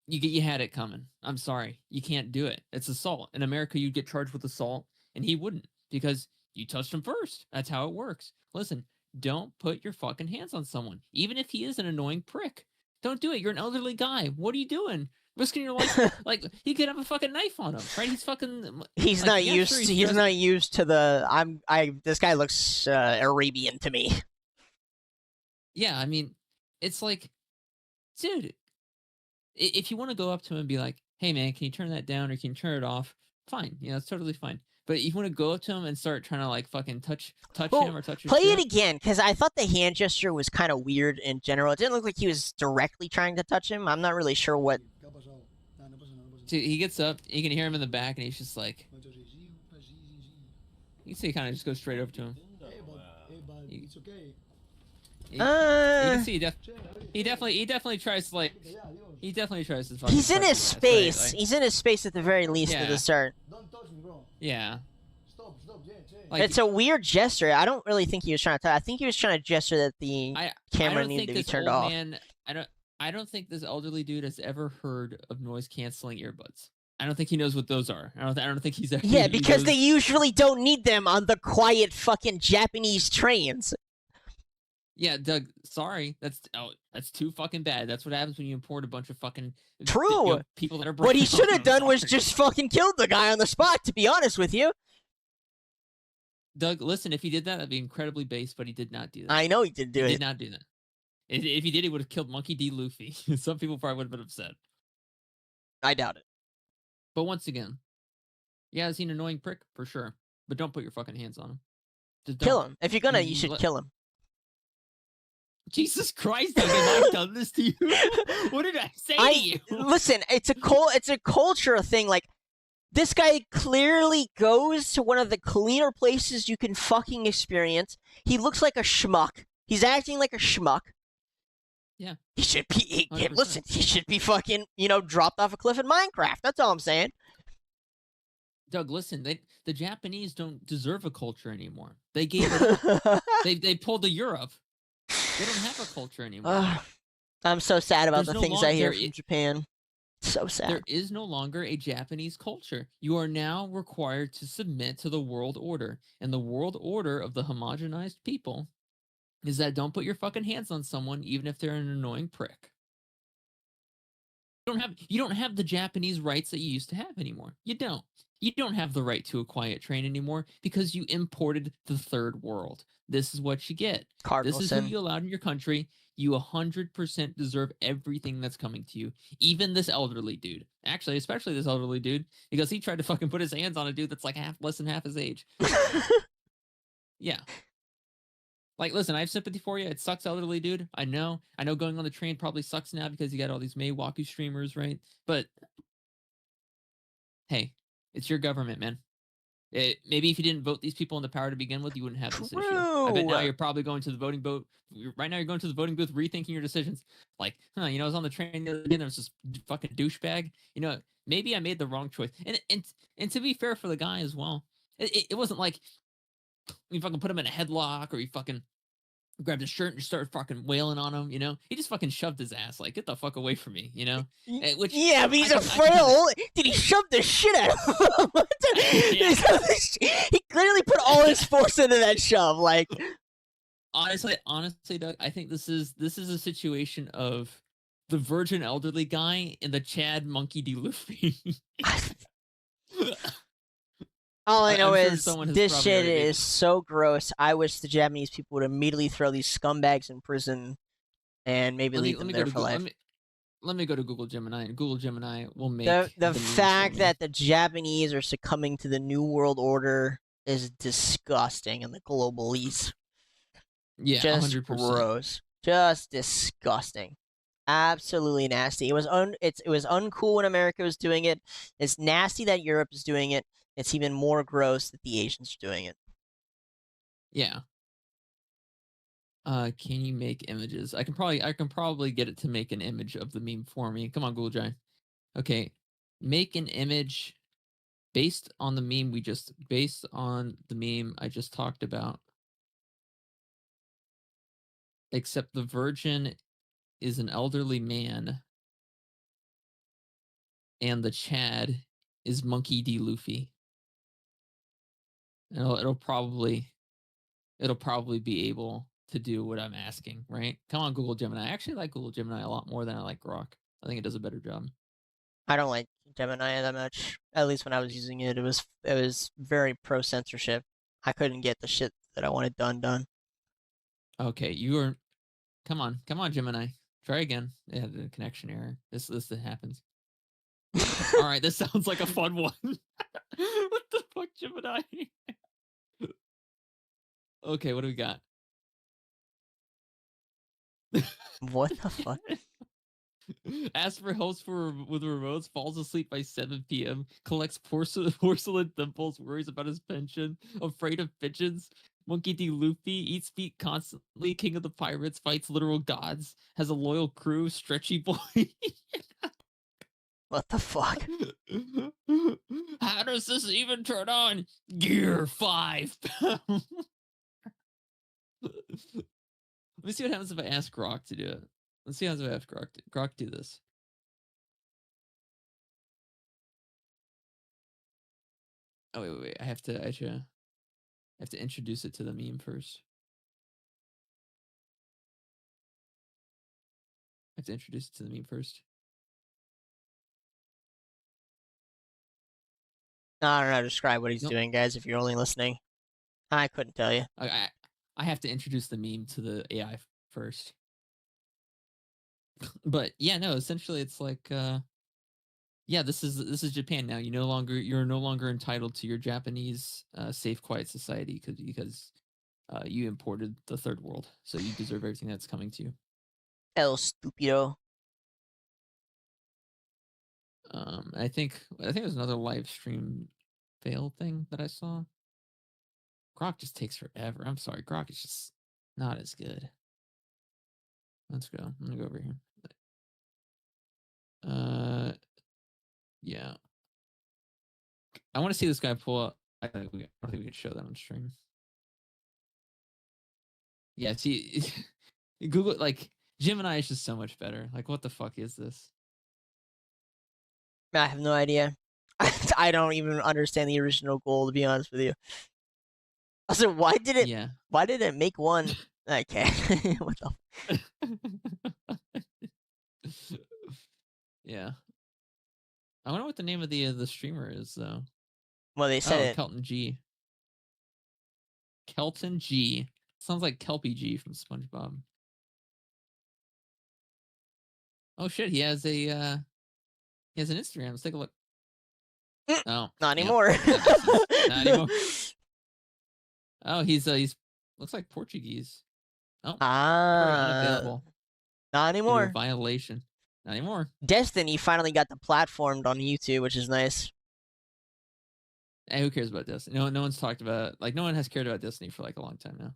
you had it coming. I'm sorry. You can't do it. It's assault. In America, you'd get charged with assault, and he wouldn't because you touched him first. That's how it works. Listen, don't put your fucking hands on someone, even if he is an annoying prick. Don't do it. You're an elderly guy. What are you doing? Risking your life? Like, he could have a fucking knife on him, right? He's fucking. He's like, not yeah, used. sure, He's not used to the. This guy looks Arabian to me. Yeah, I mean, it's like, dude, if you want to go up to him and be like, hey man, can you turn that down or can you turn it off? Fine, it's totally fine. But if you want to go up to him and start trying to like fucking touch him or touch his Play shit, it again, because I thought the hand gesture was kind of weird in general. It didn't look like he was directly trying to touch him. I'm not really sure what. ¿Qué ha pasado? Nah, no pasa nada, no pasa nada. dude, he gets up, you can hear him in the back, and he's just like, Macho, sí, sí, sí, sí. you can see he kind of just goes straight over to him. But it's okay. You can see he Che, definitely tries to like, ya, Dios. he definitely tries to fucking He's in touch his ass, right? space. Like, He's in his space at the very least at Yeah. the start. Don't touch me, bro. yeah. Stop, yeah, che. Like, It's a weird gesture. I don't really think he was trying to. I think he was trying to gesture that the I camera don't needed think to be this turned old off. man. I don't think this elderly dude has ever heard of noise canceling earbuds. I don't think he knows what those are. I don't think he's ever. Yeah, because they usually don't need them on the quiet fucking Japanese trains. Yeah, Doug. Sorry, that's too fucking bad. That's what happens when you import a bunch of fucking True. people that are. What he broken. should have done was Sorry. just fucking killed the guy on the spot, to be honest with you. Doug, listen. If he did that, that'd be incredibly base. But he did not do that. I know he did do He it. did not do that. If he did, he would have killed Monkey D. Luffy. Some people probably would have been upset. I doubt it. But once again, yeah, is he an annoying prick? For sure. But don't put your fucking hands on him. Just Kill don't. him. If you're gonna, you You should let- kill him. Jesus Christ, Doug, have I done this to you? What did I say to you? Listen, it's a culture thing. Like, this guy clearly goes to one of the cleaner places you can fucking experience. He looks like a schmuck. He's acting like a schmuck. Yeah. He should be. 100%. Listen, he should be fucking, dropped off a cliff in Minecraft. That's all I'm saying. Doug, listen, the Japanese don't deserve a culture anymore. They gave it up. They pulled to Europe. They don't have a culture anymore. I'm so sad about There's the no things I hear there from Japan. So sad. There is no longer a Japanese culture. You are now required to submit to the world order. And the world order of the homogenized people is that don't put your fucking hands on someone, even if they're an annoying prick. You don't have the Japanese rights that you used to have anymore. You don't. You don't have the right to a quiet train anymore because you imported the third world. This is what you get. Cardinal This is who sin. you allowed in your country. You 100% deserve everything that's coming to you. Even this elderly dude. Actually, especially this elderly dude, because he tried to fucking put his hands on a dude that's like less than half his age. Yeah. Like, listen, I have sympathy for you. It sucks, elderly dude. I know going on the train probably sucks now because you got all these Maywaku streamers, right? But, hey, it's your government, man. Maybe if you didn't vote these people into power to begin with, you wouldn't have this issue. I bet now True. you're probably going to the voting booth. Right now, you're going to the voting booth, rethinking your decisions. Like, I was on the train the other day, and there was this fucking douchebag. Maybe I made the wrong choice. And to be fair for the guy as well, it wasn't like you fucking put him in a headlock or you fucking grabbed his shirt and just started fucking wailing on him. He just fucking shoved his ass. Like, get the fuck away from me. Which Yeah, but he's I a can- frail. Did he shove the shit out of him? He clearly put all his force into that shove. Like, honestly, Doug, I think this is a situation of the virgin elderly guy and the Chad Monkey D. Luffy. all I I'm know sure is someone has this probably shit already made- is so gross. I wish the Japanese people would immediately throw these scumbags in prison and maybe leave them there for life. Let me go to Google Gemini, and Google Gemini will make The memes for fact me. that the Japanese are succumbing to the New World Order is disgusting, and the global elites. Yeah, Just 100%. gross. Just disgusting. Absolutely nasty. It was uncool when America was doing it. It's nasty that Europe is doing it. It's even more gross that the Asians are doing it. Yeah. Can you make images? I can probably get it to make an image of the meme for me. Come on, Google Giant. Okay, make an image based on the meme I just talked about, except the virgin is an elderly man and the Chad is Monkey D. Luffy. It'll probably be able to do what I'm asking, right? Come on, Google Gemini. I actually like Google Gemini a lot more than I like Grok. I think it does a better job. I don't like Gemini that much. At least when I was using it, it was very pro censorship. I couldn't get the shit that I wanted done. Okay, you are. Come on, Gemini. Try again. It had a connection error. This happens. All right, this sounds like a fun one. What the fuck, Gemini? Okay, what do we got? What the fuck? Asks for help with remotes, falls asleep by 7 p.m., collects porcelain dimples, worries about his pension, afraid of pigeons, Monkey D. Luffy, eats meat constantly, king of the pirates, fights literal gods, has a loyal crew, stretchy boy. What the fuck? How does this even turn on? Gear 5. Let me see what happens if I ask Grok to do it. Let's see how I ask Grok do this. Oh wait. I have to introduce it to the meme first. I don't know. Describe what he's doing, guys. If you're only listening, I couldn't tell you. I have to introduce the meme to the AI first. But yeah, no. Essentially, it's like, yeah, this is Japan now. You're no longer entitled to your Japanese safe, quiet society because you imported the third world, so you deserve everything that's coming to you. El stupido. I think there's another live stream fail thing that I saw. Grok just takes forever. I'm sorry, Grok is just not as good. Let's go. I'm gonna go over here. Yeah. I want to see this guy pull up. I don't think we can show that on stream. Yeah, see, Google, like, Gemini is just so much better. Like, what the fuck is this? I have no idea. I don't even understand the original goal, to be honest with you. Also, why did it make one? Okay. What the? Yeah. I wonder what the name of the streamer is, though. Well, they said it. Kelton G. Kelton G. Sounds like Kelpie G from SpongeBob. Oh shit, he has an Instagram. Let's take a look. Oh, not anymore. Not anymore. Oh, he's looks like Portuguese. Oh, unavailable. Not anymore. Violation. Not anymore. Destiny finally got platformed on YouTube, which is nice. Hey, who cares about Destiny? No one's talked about, like, no one has cared about Destiny for like a long time now.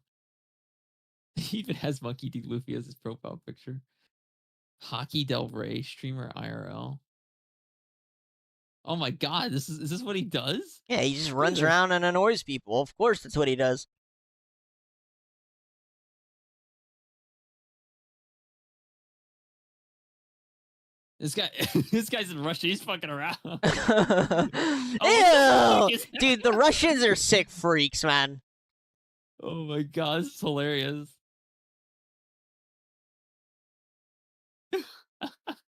He even has Monkey D. Luffy as his profile picture. Hockey Del Rey, streamer IRL. Oh my god, is this what he does? Yeah, he just runs around and annoys people. Of course, that's what he does. This guy's in Russia. He's fucking around. Ew! Dude, the Russians are sick freaks, man. Oh my god, this is hilarious.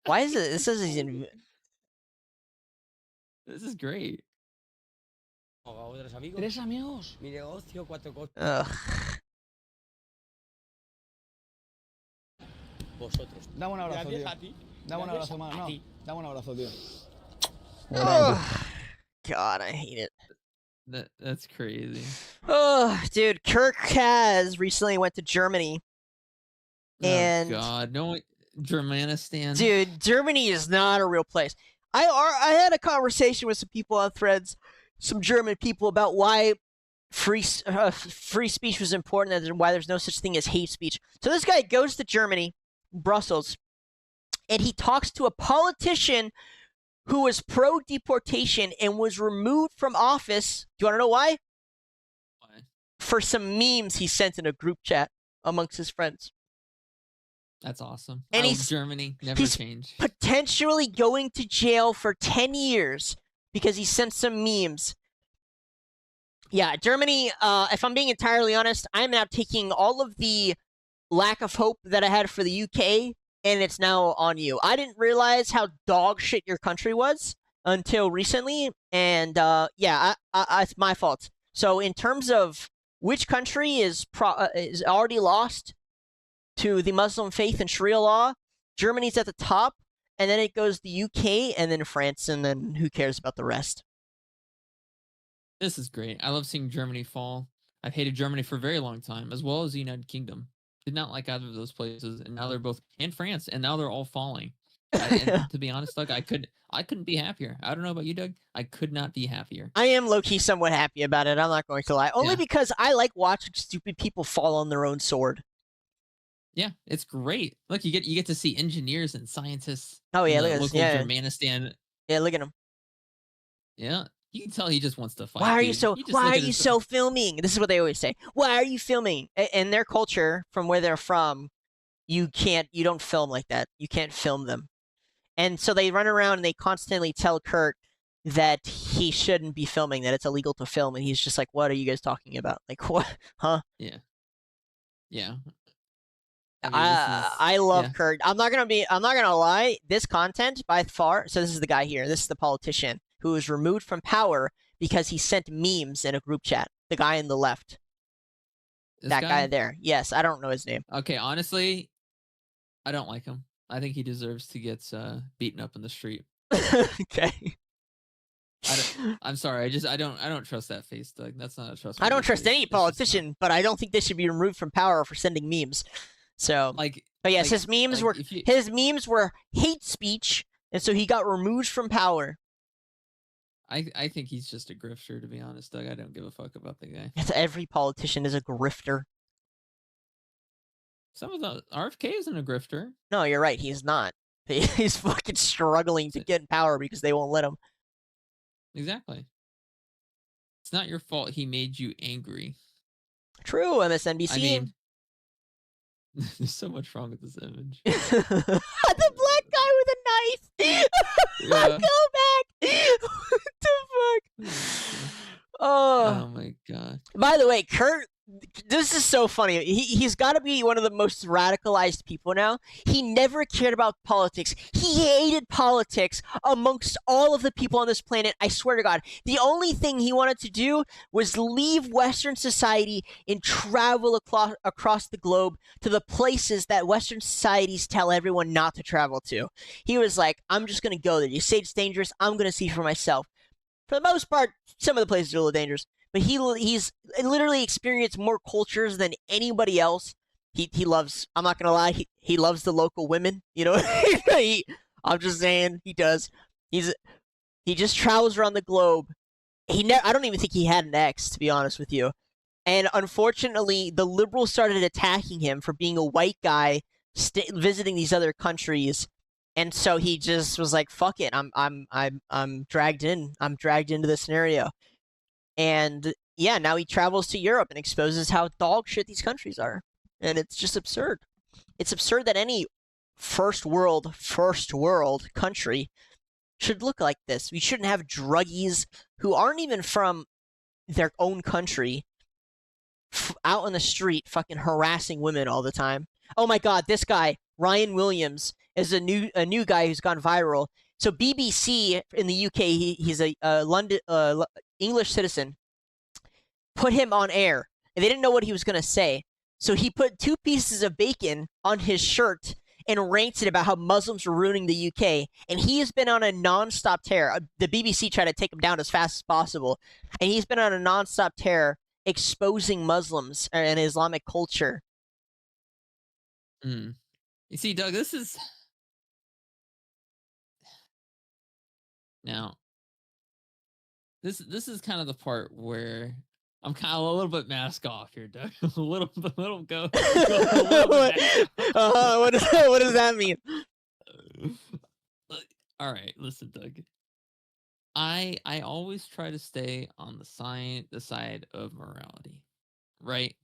Why is it? This says he's in. This is great. Tres amigos. Mi negocio, Ugh. Vosotros. Dame un abrazo, tío. Dame un abrazo más. No, dame un abrazo, tío. God, I hate it. That's crazy. Oh, dude, Kirk has recently went to Germany. And oh god, no, Germanistan. Dude, Germany is not a real place. I had a conversation with some people on Threads, some German people, about why free speech was important and why there's no such thing as hate speech. So this guy goes to Germany, Brussels, and he talks to a politician who was pro-deportation and was removed from office. Do you want to know why? Why? For some memes he sent in a group chat amongst his friends. That's awesome. And Germany never he's change. potentially going to jail for 10 years because he sent some memes. Yeah, Germany, if I'm being entirely honest, I'm now taking all of the lack of hope that I had for the UK, and it's now on you. I didn't realize how dog shit your country was until recently, and yeah, it's my fault. So in terms of which country is already lost to the Muslim faith and Sharia law, Germany's at the top, and then it goes the UK, and then France, and then who cares about the rest? This is great. I love seeing Germany fall. I've hated Germany for a very long time, as well as the United Kingdom. Did not like either of those places, and now they're both in France, and now they're all falling. And to be honest, Doug, I couldn't be happier. I don't know about you, Doug. I could not be happier. I am low-key somewhat happy about it. I'm not going to lie. Only Yeah. because I like watching stupid people fall on their own sword. Yeah, it's great. Look, you get to see engineers and scientists. Oh yeah, in the look at this. local Yeah, Germanistan. yeah, look at him. Yeah, you can tell he just wants to fight. Why are you dude. so? just Why look are at you his- so filming? This is what they always say. Why are you filming? In their culture, from where they're from, you don't film like that. You can't film them, and so they run around and they constantly tell Kurt that he shouldn't be filming, that it's illegal to film, and he's just like, "What are you guys talking about? Like what? Huh?" Yeah. I mean, this is- I love yeah. Kurt. I'm not gonna lie. This content by far. So this is the guy here. This is the politician who was removed from power because he sent memes in a group chat. The guy in the left. This That guy there. Yes, I don't know his name. Okay, honestly, I don't like him. I think he deserves to get beaten up in the street. Okay. I'm sorry. I don't trust that face, Doug. That's not a trust. I don't trust any It's just not. politician, but I don't think they should be removed from power for sending memes. So, Like, but yes, like- his memes like, were if you- his memes were hate speech, and so he got removed from power. I think he's just a grifter, to be honest, Doug. I don't give a fuck about the guy. Every politician is a grifter. Some of the RFK isn't a grifter. No, you're right. He's not. He's fucking struggling to get in power because they won't let him. Exactly. It's not your fault he made you angry. True, MSNBC. I mean, there's so much wrong with this image. The black guy with a knife. Yeah. Go back. What the fuck? Oh Oh. my god. By the way, Kurt, this is so funny. He's got to be one of the most radicalized people now. He never cared about politics. He hated politics amongst all of the people on this planet. I swear to God. The only thing he wanted to do was leave Western society and travel across the globe to the places that Western societies tell everyone not to travel to. He was like, I'm just going to go there. You say it's dangerous. I'm going to see for myself. For the most part, some of the places are a little dangerous. But he's literally experienced more cultures than anybody else. He loves. I'm not gonna lie. He loves the local women. You know. I'm just saying he does. He just travels around the globe. I don't even think he had an ex, to be honest with you. And unfortunately, the liberals started attacking him for being a white guy visiting these other countries. And so he just was like, "Fuck it, I'm dragged in. I'm dragged into this scenario." And yeah, now he travels to Europe and exposes how dog shit these countries are. And it's just absurd. It's absurd that any first world country should look like this. We shouldn't have druggies who aren't even from their own country out on the street fucking harassing women all the time. Oh my god, this guy, Ryan Williams, is a new guy who's gone viral. So BBC in the UK, he's a London English citizen, put him on air, and they didn't know what he was going to say. So he put 2 pieces of bacon on his shirt and ranted about how Muslims were ruining the UK. And he has been on a non-stop tear. The BBC tried to take him down as fast as possible. And he's been on a non-stop tear exposing Muslims and Islamic culture. You see, Doug, this is... Now, this is kind of the part where I'm kind of a little bit mask off here, Doug. a little go. What does that mean? All right, listen, Doug. I always try to stay on the side of morality, right?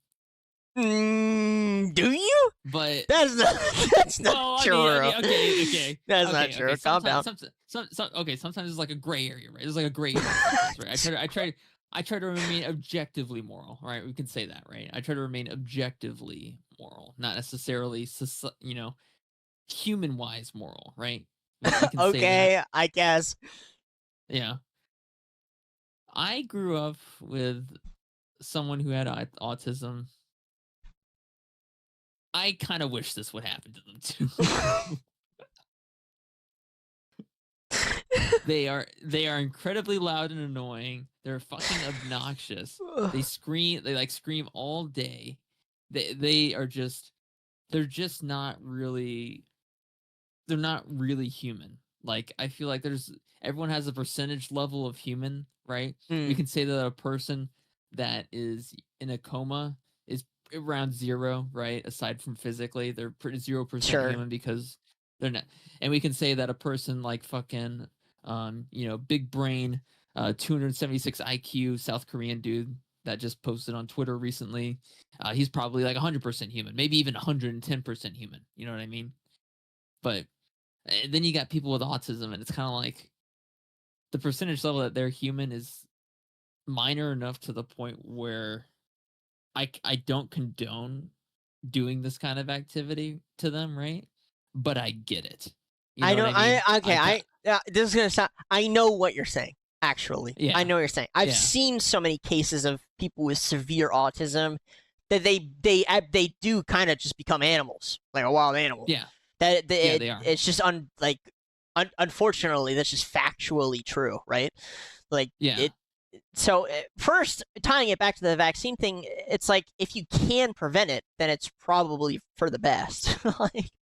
Do you? But That's not. That's not well, true. okay. That's not Okay, true. Calm down. Sometimes it's like a gray area, right? It's like a gray area, sometimes, right? I try to remain objectively moral, right? We can say that, right? I try to remain objectively moral, not necessarily, human-wise moral, right? We can say that. Okay, I guess. Yeah. I grew up with someone who had autism. I kind of wish this would happen to them too. They are incredibly loud and annoying. They're fucking obnoxious. They scream. They scream all day. They're just not really. They're not really human. Like, I feel like everyone has a percentage level of human, right? We can say that a person that is in a coma is around 0, right? Aside from physically, they're pretty 0% human because they're not. And we can say that a person like fucking, big brain, 276 IQ South Korean dude that just posted on Twitter recently, he's probably like 100% human, maybe even 110% human. You know what I mean? But then you got people with autism, and it's kind of like the percentage level that they're human is minor enough to the point where I don't condone doing this kind of activity to them, right? But I get it. You know what I mean? This is gonna sound. I know what you're saying. Actually, Yeah. I know what you're saying. I've seen so many cases of people with severe autism that they do kind of just become animals, like a wild animal. Yeah. They are. It's just unfortunately, that's just factually true, right? Like, so first, tying it back to the vaccine thing, it's like if you can prevent it, then it's probably for the best.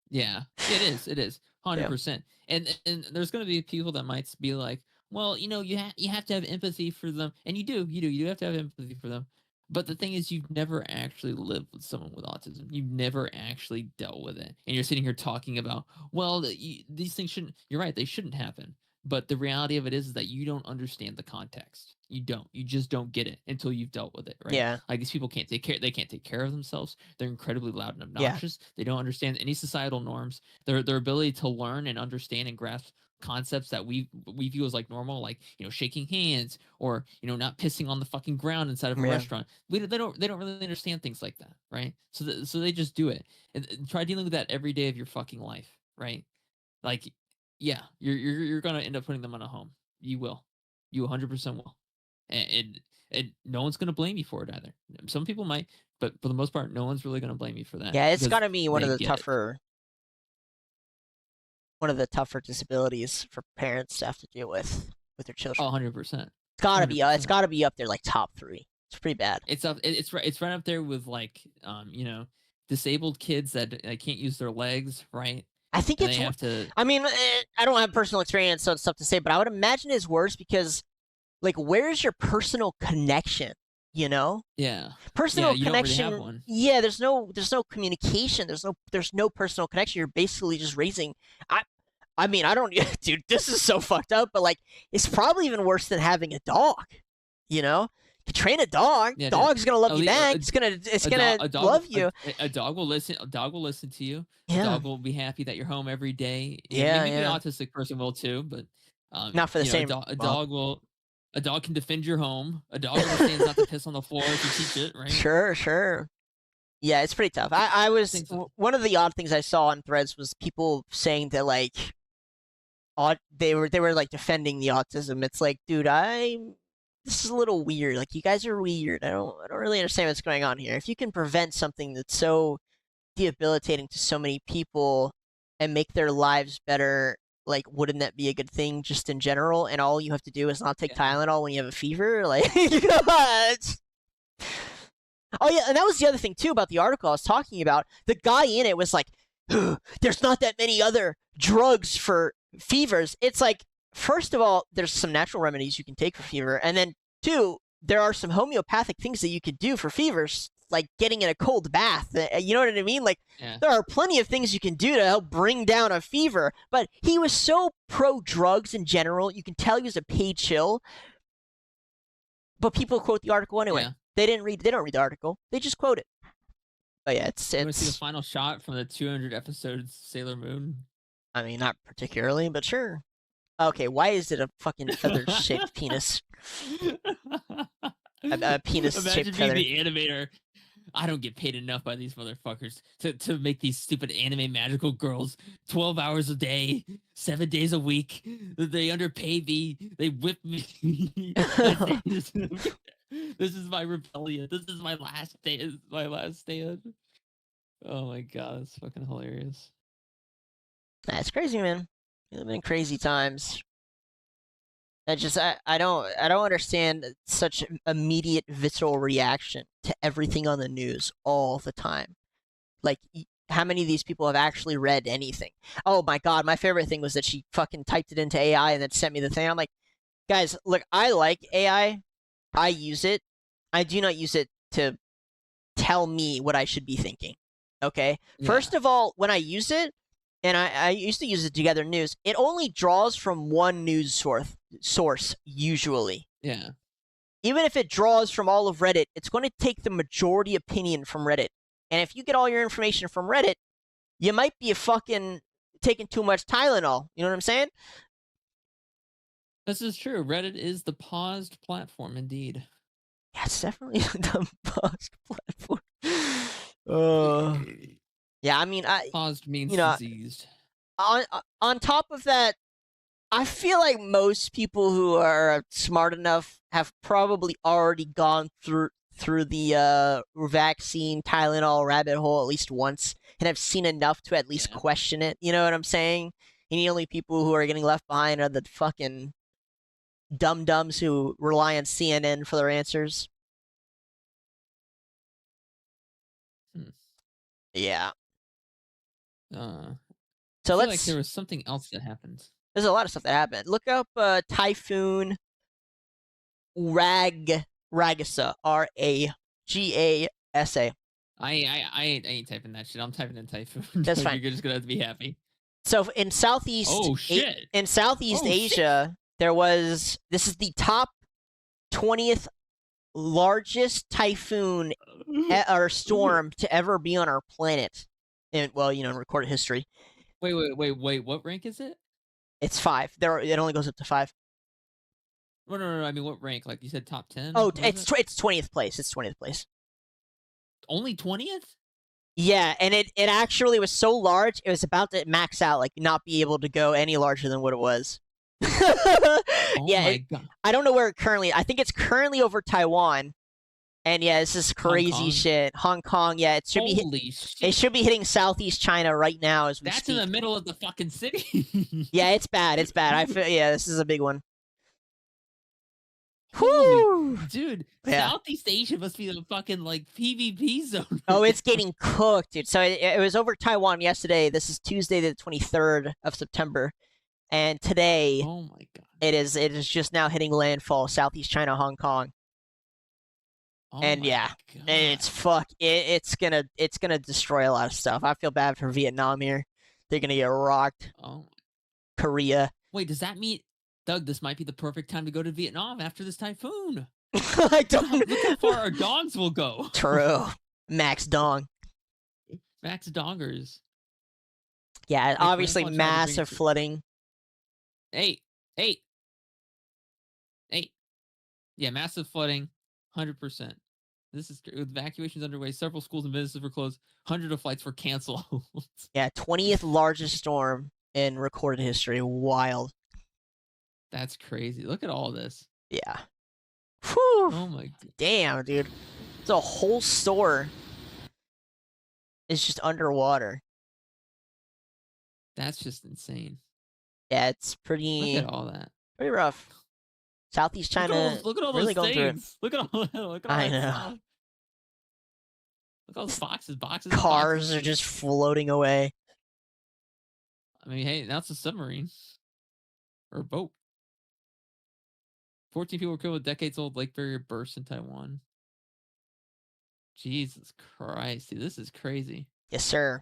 Yeah, it is 100%. And there's going to be people that might be like, well, you have to have empathy for them, and you do have to have empathy for them. But the thing is, you've never actually lived with someone with autism. You've never actually dealt with it. And you're sitting here talking about, well, these things shouldn't, you're right, they shouldn't happen. But the reality of it is that you don't understand the context. You don't. You just don't get it until you've dealt with it, right? Yeah. Like, these people can't take care. They can't take care of themselves. They're incredibly loud and obnoxious. They don't understand any societal norms. Their ability to learn and understand and grasp concepts that we view as like normal, like shaking hands or not pissing on the fucking ground inside of a restaurant. They don't really understand things like that, right? So they just do it, and try dealing with that every day of your fucking life, right? Like, yeah, you're gonna end up putting them on a home. You will, you 100% will, and no one's gonna blame you for it either. Some people might, but for the most part, no one's really gonna blame you for that. Yeah, it's gotta be one of the tougher disabilities for parents to have to deal with their children. 100%. It's gotta be. It's gotta be up there, like top 3. It's pretty bad. It's right up there with like disabled kids that can't use their legs, right? I think and it's. They have to. I mean, I don't have personal experience on stuff to say, but I would imagine it's worse because, like, where's your personal connection? Yeah. Personal you connection. Don't really have one. Yeah, there's no communication. There's no personal connection. You're basically just raising. I mean, I don't, dude. This is so fucked up, but like, it's probably even worse than having a dog. You train a dog. Yeah, dog's gonna love you back. It's gonna love you. A dog will listen. A dog will listen to you. Yeah. A dog will be happy that you're home every day. Yeah, Maybe an autistic person will too, but not for the same. A dog will. A dog can defend your home. A dog understands not to piss on the floor if you teach it, right? Sure. Yeah, it's pretty tough. I was one of the odd things I saw on Threads was people saying that like, they were like defending the autism. It's like, dude, this is a little weird. Like, you guys are weird. I don't really understand what's going on here. If you can prevent something that's so debilitating to so many people and make their lives better, like, wouldn't that be a good thing just in general? And all you have to do is not take Tylenol when you have a fever? Like, Oh, yeah, and that was the other thing, too, about the article I was talking about. The guy in it was like, there's not that many other drugs for fevers. It's like, first of all, there's some natural remedies you can take for fever. And then, 2, there are some homeopathic things that you could do for fevers. like getting in a cold bath. You know what I mean? Like, Yeah. there are plenty of things you can do to help bring down a fever. But he was so pro drugs in general. You can tell he was a paid chill. But people quote the article anyway. Yeah. They don't read the article. They just quote it. But yeah, You want to see the final shot from the 200 episodes Sailor Moon? I mean, not particularly, but sure. Okay, why is it a fucking feather-shaped penis? A penis-shaped feather. Imagine being the animator. I don't get paid enough by these motherfuckers to make these stupid anime magical girls 12 hours a day, 7 days a week. They underpay me. They whip me. This is my rebellion. This is my last day. My last stand. Oh my god, that's fucking hilarious. That's crazy, man. We live in crazy times. I don't understand such immediate visceral reaction to everything on the news all the time. Like, how many of these people have actually read anything? Oh my god, my favorite thing was that she fucking typed it into AI and then sent me the thing. I'm like, guys, look, I like AI. I use it. I do not use it to tell me what I should be thinking. Okay? Yeah. First of all, when I use it, and I used to use it to gather news, it only draws from one news source, usually. Yeah. Even if it draws from all of Reddit, it's going to take the majority opinion from Reddit. And if you get all your information from Reddit, you might be fucking taking too much Tylenol. You know what I'm saying? This is true. Reddit is the paused platform, indeed. Yeah, it's definitely the paused platform. Yeah, I mean, Paused means you know, diseased. on top of that, I feel like most people who are smart enough have probably already gone through the vaccine Tylenol rabbit hole at least once and have seen enough to at least question it. You know what I'm saying? And the only people who are getting left behind are the fucking dum-dums who rely on CNN for their answers. Yeah. I So feel like there was something else that happened. There's a lot of stuff that happened. Look up Typhoon Ragasa. Ragasa. I ain't typing that shit. I'm typing in Typhoon. That's fine. You're just gonna have to be happy. So in Southeast, Asia, there was. This is the top 20th largest typhoon or storm to ever be on our planet. And well, in recorded history. Wait. What rank is it? It's 5. It only goes up to 5. No. I mean, what rank? Like you said, top 10. Oh, it's 20th place. It's 20th place. Only 20th? Yeah, and it actually was so large, it was about to max out, like not be able to go any larger than what it was. Oh my god! I don't know where it currently. I think it's currently over Taiwan. And yeah, this is crazy shit. Hong Kong, yeah, it should It should be hitting Southeast China right now as we speak. That's in the middle of the fucking city. Yeah, it's bad. It's bad. I feel this is a big one. Whoo, dude! Yeah. Southeast Asia must be the fucking like PvP zone. Oh, it's getting cooked, dude. So it was over Taiwan yesterday. This is Tuesday, the 23rd of September, and today, oh my god, it is just now hitting landfall, Southeast China, Hong Kong. Oh and yeah, it's it's gonna destroy a lot of stuff. I feel bad for Vietnam here. They're gonna get rocked. Oh, Korea. Wait, does that mean, Doug, this might be the perfect time to go to Vietnam after this typhoon? I don't. Look how far our dogs will go. True. Max dong. Max dongers. Yeah, like, obviously massive flooding. Hey. Yeah, massive flooding. 100%. This is evacuations underway. Several schools and businesses were closed. Hundreds of flights were canceled. Yeah, 20th largest storm in recorded history. Wild. That's crazy. Look at all this. Yeah. Whew. Oh my god. Damn, dude. It's a whole store. It's just underwater. That's just insane. Yeah, it's pretty. Look at all that. Pretty rough. Southeast China. Look at all really those things. Look at all I know. Stuff. Look at all those boxes. Cars are just floating away. I mean, hey, now it's a submarine. Or a boat. 14 people were killed with decades-old lake barrier burst in Taiwan. Jesus Christ, dude, this is crazy. Yes, sir.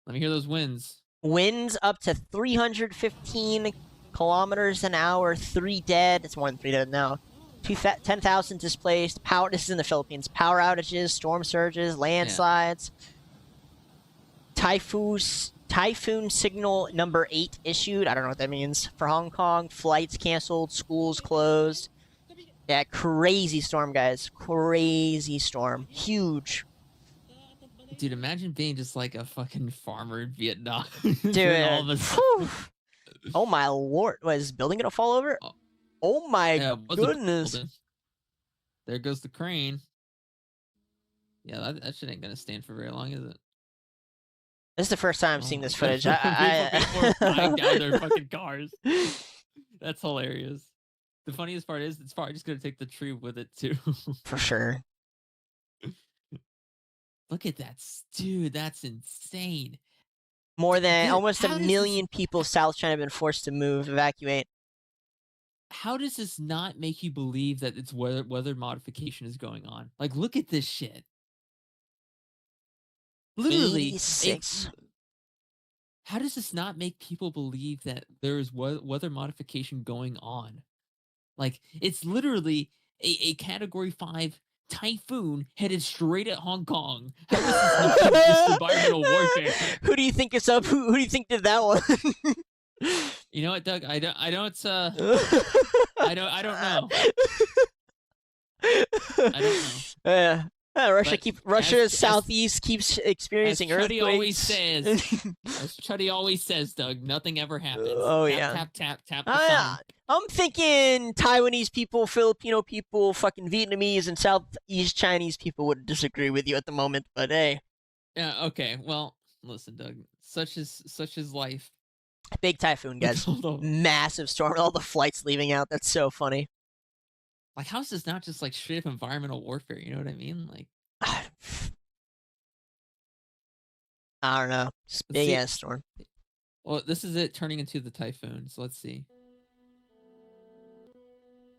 Let me hear those winds. Winds up to 315 kilometers an hour. 3 dead. It's more than 3 dead now. 10,000 displaced. Power. This is in the Philippines. Power outages, storm surges, landslides. Yeah. Typhoon signal number 8 issued. I don't know what that means. For Hong Kong, flights canceled, schools closed. Yeah, crazy storm, guys. Crazy storm. Huge. Dude, imagine being just like a fucking farmer in Vietnam. Dude, all of a sudden... Oh my lord. What, is this building gonna fall over? Oh my goodness. There goes the crane. Yeah, that shit ain't gonna stand for very long, is it? This is the first time I'm seeing this footage. People are flying down their fucking cars. That's hilarious. The funniest part is it's probably just gonna take the tree with it too. For sure. Look at that, dude. That's insane. More than almost 1 million people South China have been forced to evacuate. How does this not make you believe that it's weather modification is going on? Like, look at this shit. Literally, 86. How does this not make people believe that there is weather modification going on? Like, it's literally a Category 5 typhoon headed straight at Hong Kong. How is this not just environmental warfare? Who do you think is up? Who do you think did that one? You know what, Doug? I don't know. I don't know. Yeah. Russia's southeast keeps experiencing earthquakes. As Chuddy always says, Doug, nothing ever happens. Oh, tap the phone. I'm thinking Taiwanese people, Filipino people, fucking Vietnamese, and Southeast Chinese people would disagree with you at the moment, but hey. Yeah, okay. Well, listen, Doug. Such is life. Big typhoon, guys. Massive storm. All the flights leaving out. That's so funny. Like, how is this not just like straight up environmental warfare? You know what I mean? Like, I don't know. Just big ass storm. Well, this is it turning into the typhoon. So let's see.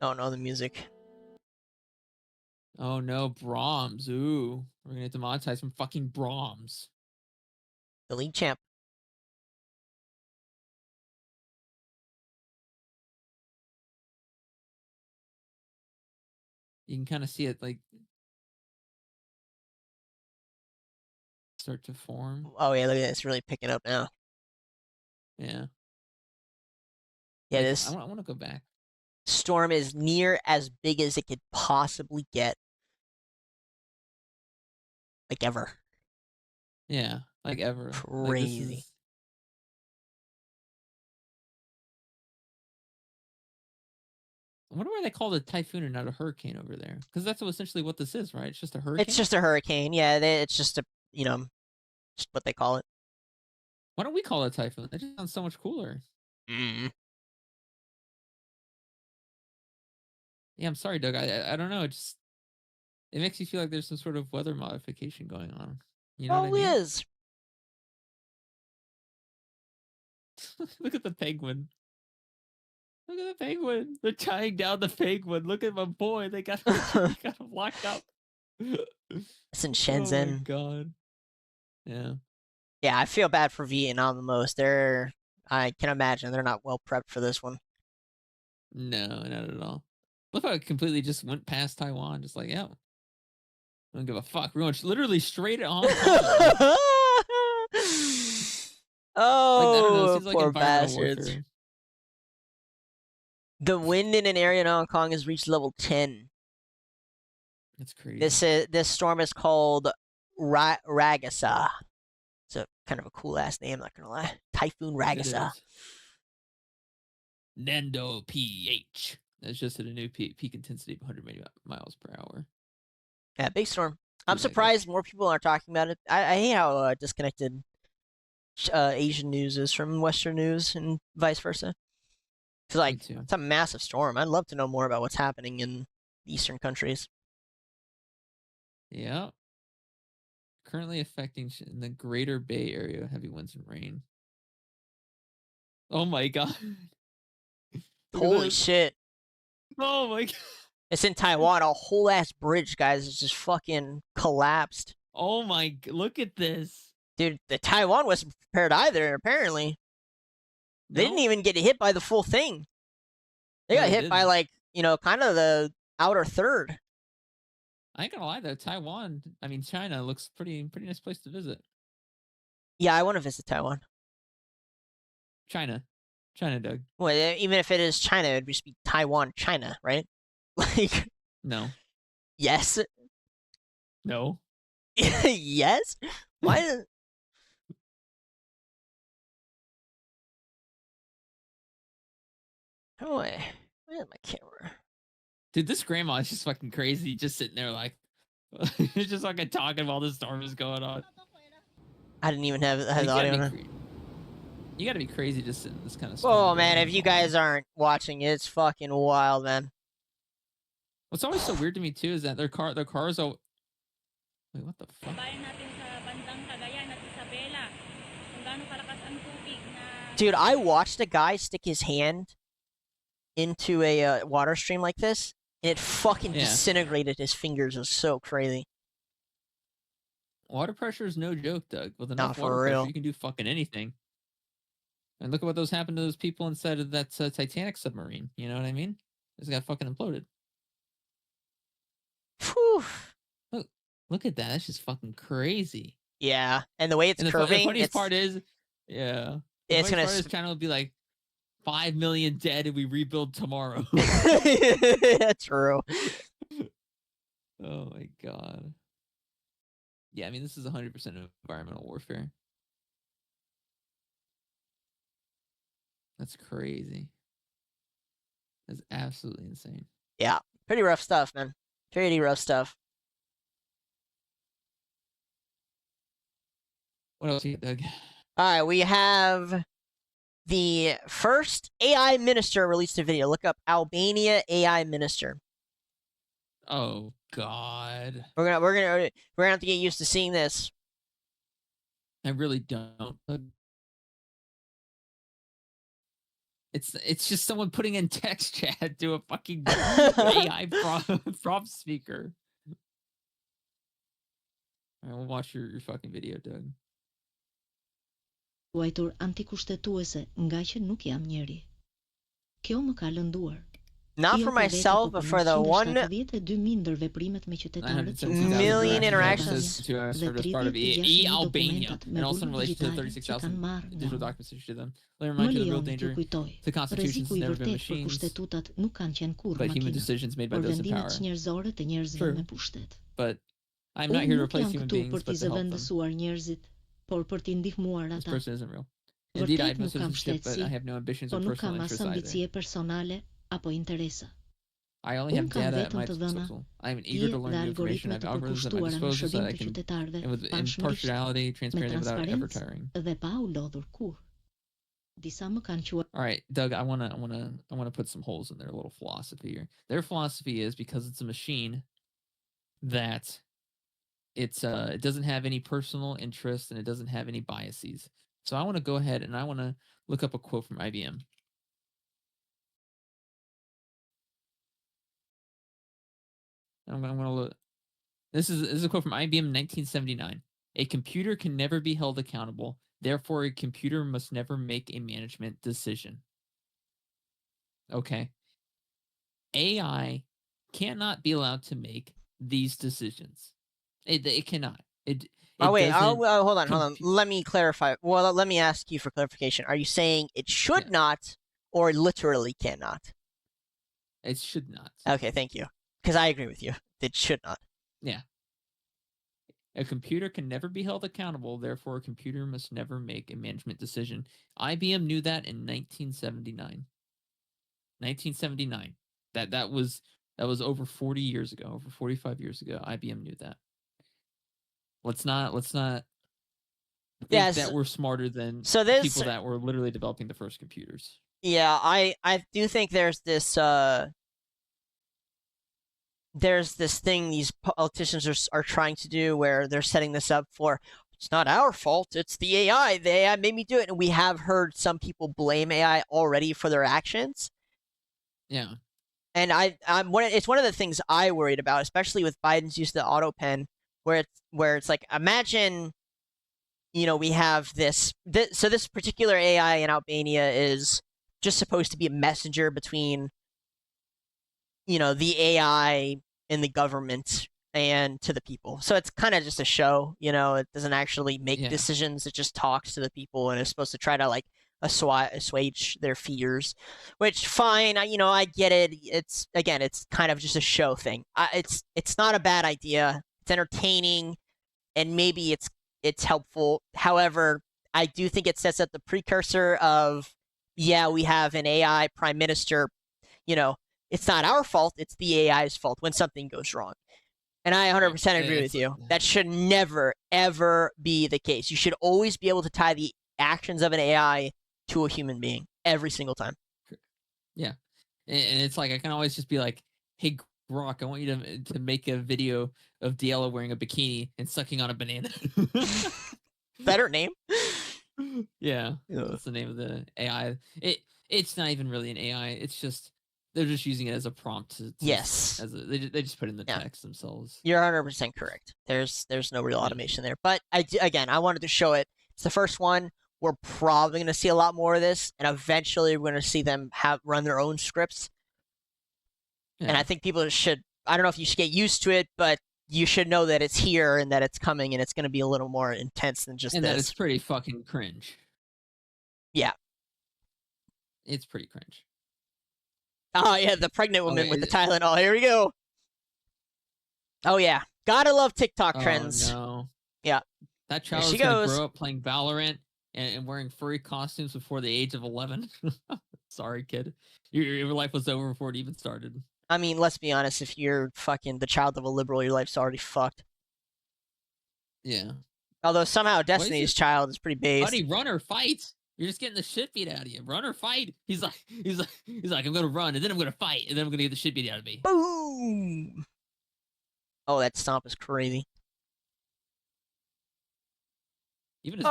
Oh no, the music. Oh no, Brahms. Ooh, we're gonna demonetize some fucking Brahms. The league champ. You can kind of see it like start to form. Oh yeah, look at it. It's really picking up now. Yeah. Yeah, like, this. I want to go back. Storm is near as big as it could possibly get. Like ever. Yeah, like ever. Crazy. Like, I wonder why they call it a typhoon and not a hurricane over there. Because that's essentially what this is, right? It's just a hurricane? It's just a hurricane. Yeah, it's just a, just what they call it. Why don't we call it a typhoon? That just sounds so much cooler. Mm. Yeah, I'm sorry, Doug. I don't know. It makes you feel like there's some sort of weather modification going on. You know what I mean? Is. Look at the penguin. Look at the penguin. They're tying down the penguin. Look at my boy. They got him locked up. It's in Shenzhen. Oh my god. Yeah. Yeah, I feel bad for Vietnam the most. I can imagine they're not well prepped for this one. No, not at all. Look how it completely just went past Taiwan. Just like, yeah. I don't give a fuck. We're going literally straight at Hong Kong. Oh, like, poor bastards. The wind in an area in Hong Kong has reached level 10. That's crazy. This storm is called Ragasa. It's a kind of a cool ass name, not gonna lie. Typhoon Ragasa. Nando PH. That's just at a new peak intensity of 100 miles per hour. Yeah, big storm. I'm surprised more people are talking about it. I hate how disconnected Asian news is from Western news and vice versa. It's like, it's a massive storm. I'd love to know more about what's happening in Eastern countries. Yeah. Currently affecting in the Greater Bay Area, heavy winds and rain. Oh my god. Holy shit. Oh my god. It's in Taiwan. A whole ass bridge, guys, is just fucking collapsed. Oh my! Look at this, dude. The Taiwan wasn't prepared either. Apparently, they didn't No? even get hit by the full thing. They No, got they hit by didn't. like kind of the outer third. I ain't gonna lie though, Taiwan. I mean, China looks pretty nice place to visit. Yeah, I want to visit Taiwan. China, Doug. Well, even if it is China, it'd just be Taiwan, China, right? Like, No, yes, no. yes. Why? How do I? Where's my camera? Dude, this grandma is just fucking crazy, just sitting there like, just fucking talking while the storm is going on. I didn't even have You the audio on. You gotta be crazy just sitting in this kind of stuff. Oh man, if you guys aren't watching, it's fucking wild, man. What's always so weird to me too is that their cars are. Wait, what the fuck? Dude, I watched a guy stick his hand into a water stream like this, and it fucking disintegrated his fingers. It was so crazy. Water pressure is no joke, Doug. With enough for water real. pressure, you can do fucking anything. And look at what those happened to those people inside of that Titanic submarine. You know what I mean? This got fucking imploded. Whew. Look at that. That's just fucking crazy. Yeah, and the way it's curving. The funniest part is, yeah, it's gonna. China will be like 5 million dead, and we rebuild tomorrow. True. Oh my god. Yeah, I mean this is 100% environmental warfare. That's crazy. That's absolutely insane. Yeah, pretty rough stuff, man. Pretty rough stuff. What else you got, Doug? All right, we have the first AI minister released a video. Look up Albania AI minister. Oh God. We're gonna have to get used to seeing this. I really don't. It's just someone putting in text chat to a fucking AI prompt speaker. All right, we'll watch your fucking video, Doug. Quajtur antikushtetuese nga që nuk jam njeri. Kjo më ka lënduar. Not for myself, but for the 172.000 ndër veprimet me qytetarët që million interactions to serve as part of Albania, and also in relation to the 36,000 digital documents issued to them. Let me remind you of the real danger to constitutions has never been machines, but human decisions made by those in power. True, but I'm not here to replace human beings, but to help them. This person isn't real. Indeed, I have no citizenship, but I have no ambitions or personal interests either. I only have data at my disposal. I am eager to learn new information. I have algorithms at my disposal so that I can, and with impartiality, transparently, without ever tiring. All right, Doug, I wanna put some holes in their little philosophy here. Their philosophy is because it's a machine that it doesn't have any personal interest and it doesn't have any biases. So I want to go ahead and I want to look up a quote from IBM. I'm going to look. This is a quote from IBM in 1979. A computer can never be held accountable. Therefore, a computer must never make a management decision. Okay. AI cannot be allowed to make these decisions. It cannot. Wait. Hold on. Let me clarify. Well, let me ask you for clarification. Are you saying it should not, or literally cannot? It should not. Okay, thank you. Because I agree with you. It should not. Yeah. A computer can never be held accountable. Therefore, a computer must never make a management decision. IBM knew that in 1979. 1979. That was over 40 years ago. Over 45 years ago, IBM knew that. Let's not think that we're smarter than people that were literally developing the first computers. Yeah, I do think there's this thing these politicians are trying to do where they're setting this up for, it's not our fault, it's the AI. The AI made me do it. And we have heard some people blame AI already for their actions. Yeah. And it's one of the things I worried about, especially with Biden's use of the auto pen, where it's like, imagine, we have this particular AI in Albania is just supposed to be a messenger between, the AI and the government and to the people. So it's kind of just a show, it doesn't actually make decisions. It just talks to the people and is supposed to try to like assuage their fears, which fine. I get it. It's kind of just a show thing. It's not a bad idea. It's entertaining and maybe it's helpful. However, I do think it sets up the precursor of, we have an AI prime minister, it's not our fault, it's the AI's fault when something goes wrong. And I 100% agree with you. That should never, ever be the case. You should always be able to tie the actions of an AI to a human being every single time. Yeah. And it's like, I can always just be like, hey, Grok, I want you to make a video of Diallo wearing a bikini and sucking on a banana. Better name. Yeah. That's the name of the AI. It's not even really an AI. It's just, they're just using it as a prompt. Yes. They just put in the text themselves. You're 100% correct. There's no real automation there. But I wanted to show it. It's the first one. We're probably going to see a lot more of this, and eventually we're going to see them run their own scripts. Yeah. And I think people should, I don't know if you should get used to it, but you should know that it's here and that it's coming and it's going to be a little more intense than just and this. And that it's pretty fucking cringe. Yeah. It's pretty cringe. Oh, yeah, the pregnant woman with the Tylenol. Here we go. Oh, yeah. Gotta love TikTok trends. Oh, no. Yeah. That child is going to grow up playing Valorant and wearing furry costumes before the age of 11. Sorry, kid. Your life was over before it even started. I mean, let's be honest. If you're fucking the child of a liberal, your life's already fucked. Yeah. Although somehow Destiny's Child is pretty based. Buddy, run or fight. You're just getting the shit beat out of you. Run or fight. He's like, I'm gonna run and then I'm gonna fight and then I'm gonna get the shit beat out of me. Boom! Oh, that stomp is crazy. Even his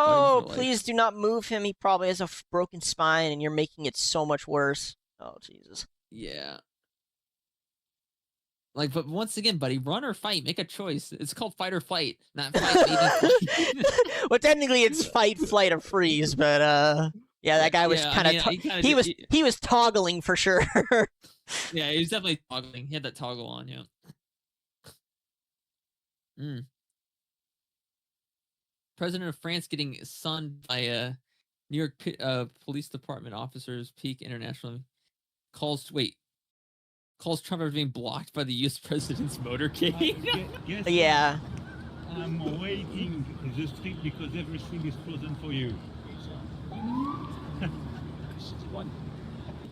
please do not move him. He probably has a broken spine and you're making it so much worse. Oh, Jesus. Yeah. Like, but once again, buddy, run or fight. Make a choice. It's called fight or flight, not fight, maybe flight. Well, technically it's fight, flight, or freeze, but yeah, that guy was he was toggling for sure. Yeah, he was definitely toggling. He had that toggle on, yeah. President of France getting sunned by New York Police Department officers. Peak International calls Trump as being blocked by the U.S. president's motorcade. Yes, yeah. I'm waiting the street because everything is frozen for you.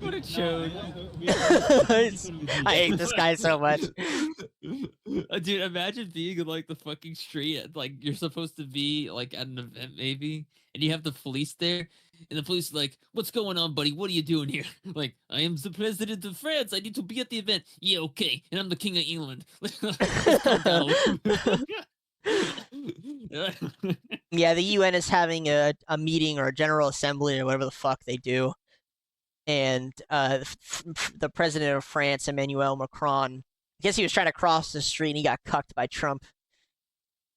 What a show. I hate this guy so much. Dude, imagine being in like the fucking street, like you're supposed to be like at an event maybe, and you have the police there, and the police are like, what's going on, buddy? What are you doing here? Like, I am the president of France. I need to be at the event. Yeah, okay. And I'm the king of England. Yeah, the UN is having a meeting or a general assembly or whatever the fuck they do. And the president of France, Emmanuel Macron, I guess he was trying to cross the street and he got cucked by Trump.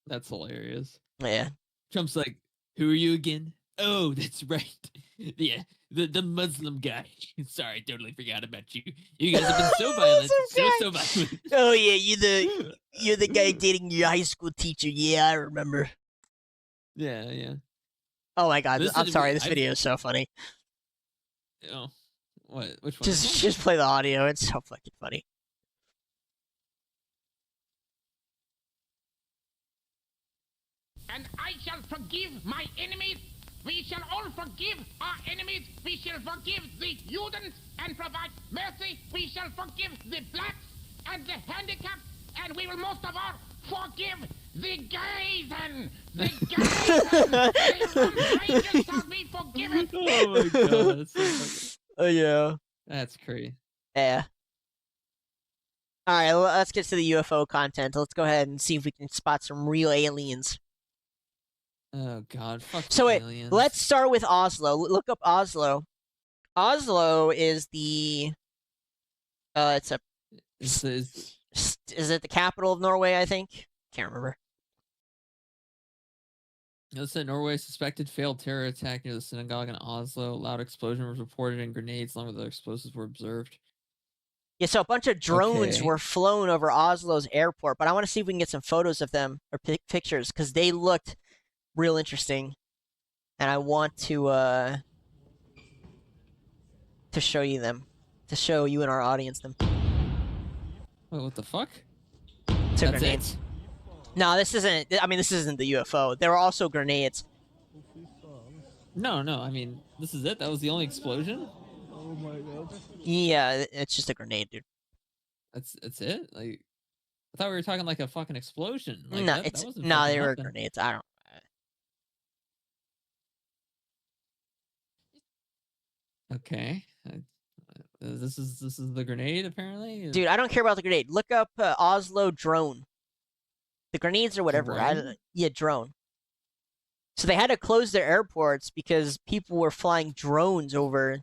That's hilarious. Yeah. Trump's like, who are you again? Oh, that's right. Yeah, the Muslim guy. Sorry, I totally forgot about you. You guys have been so violent. so violent. Oh yeah, you're the guy dating your high school teacher. Yeah, I remember. Yeah. Oh my god, I'm sorry, this video is so funny. Oh, what? Which one? Just play the audio. It's so fucking funny. And I shall forgive my enemies. We shall all forgive our enemies. We shall forgive the Judens and provide mercy. We shall forgive the blacks and the handicapped. And we will most of all forgive the gays and the gays. The shall be forgiven. Oh my god, that's so fucking... Oh yeah. That's crazy. Yeah. Alright, let's get to the UFO content. Let's go ahead and see if we can spot some real aliens. Oh god, fuck so wait, aliens. Let's start with Oslo. Look up Oslo. Oslo is the It's a. Is Is it the capital of Norway? I think. Can't remember. it said Norway suspected failed terror attack near the synagogue in Oslo. Loud explosion was reported and grenades along with other explosives were observed. Yeah, so a bunch of drones Okay. were flown over Oslo's airport, but I want to see if we can get some photos of them or pictures because they looked real interesting, and I want to show you them, to show you and our audience them. Wait, what the fuck? It's a That's grenade. it? No, this isn't. I mean, this isn't the UFO. There were also grenades. No, I mean, this is it? That was the only explosion? Oh my god. Yeah, it's just a grenade, dude. That's it? Like, I thought we were talking like a fucking explosion. Like, No, that wasn't no, fucking they were nothing. grenades. I don't. Okay. This is the grenade apparently? Dude, I don't care about the grenade. Look up Oslo drone. The grenades or whatever. Drone? Yeah, drone. So they had to close their airports because people were flying drones over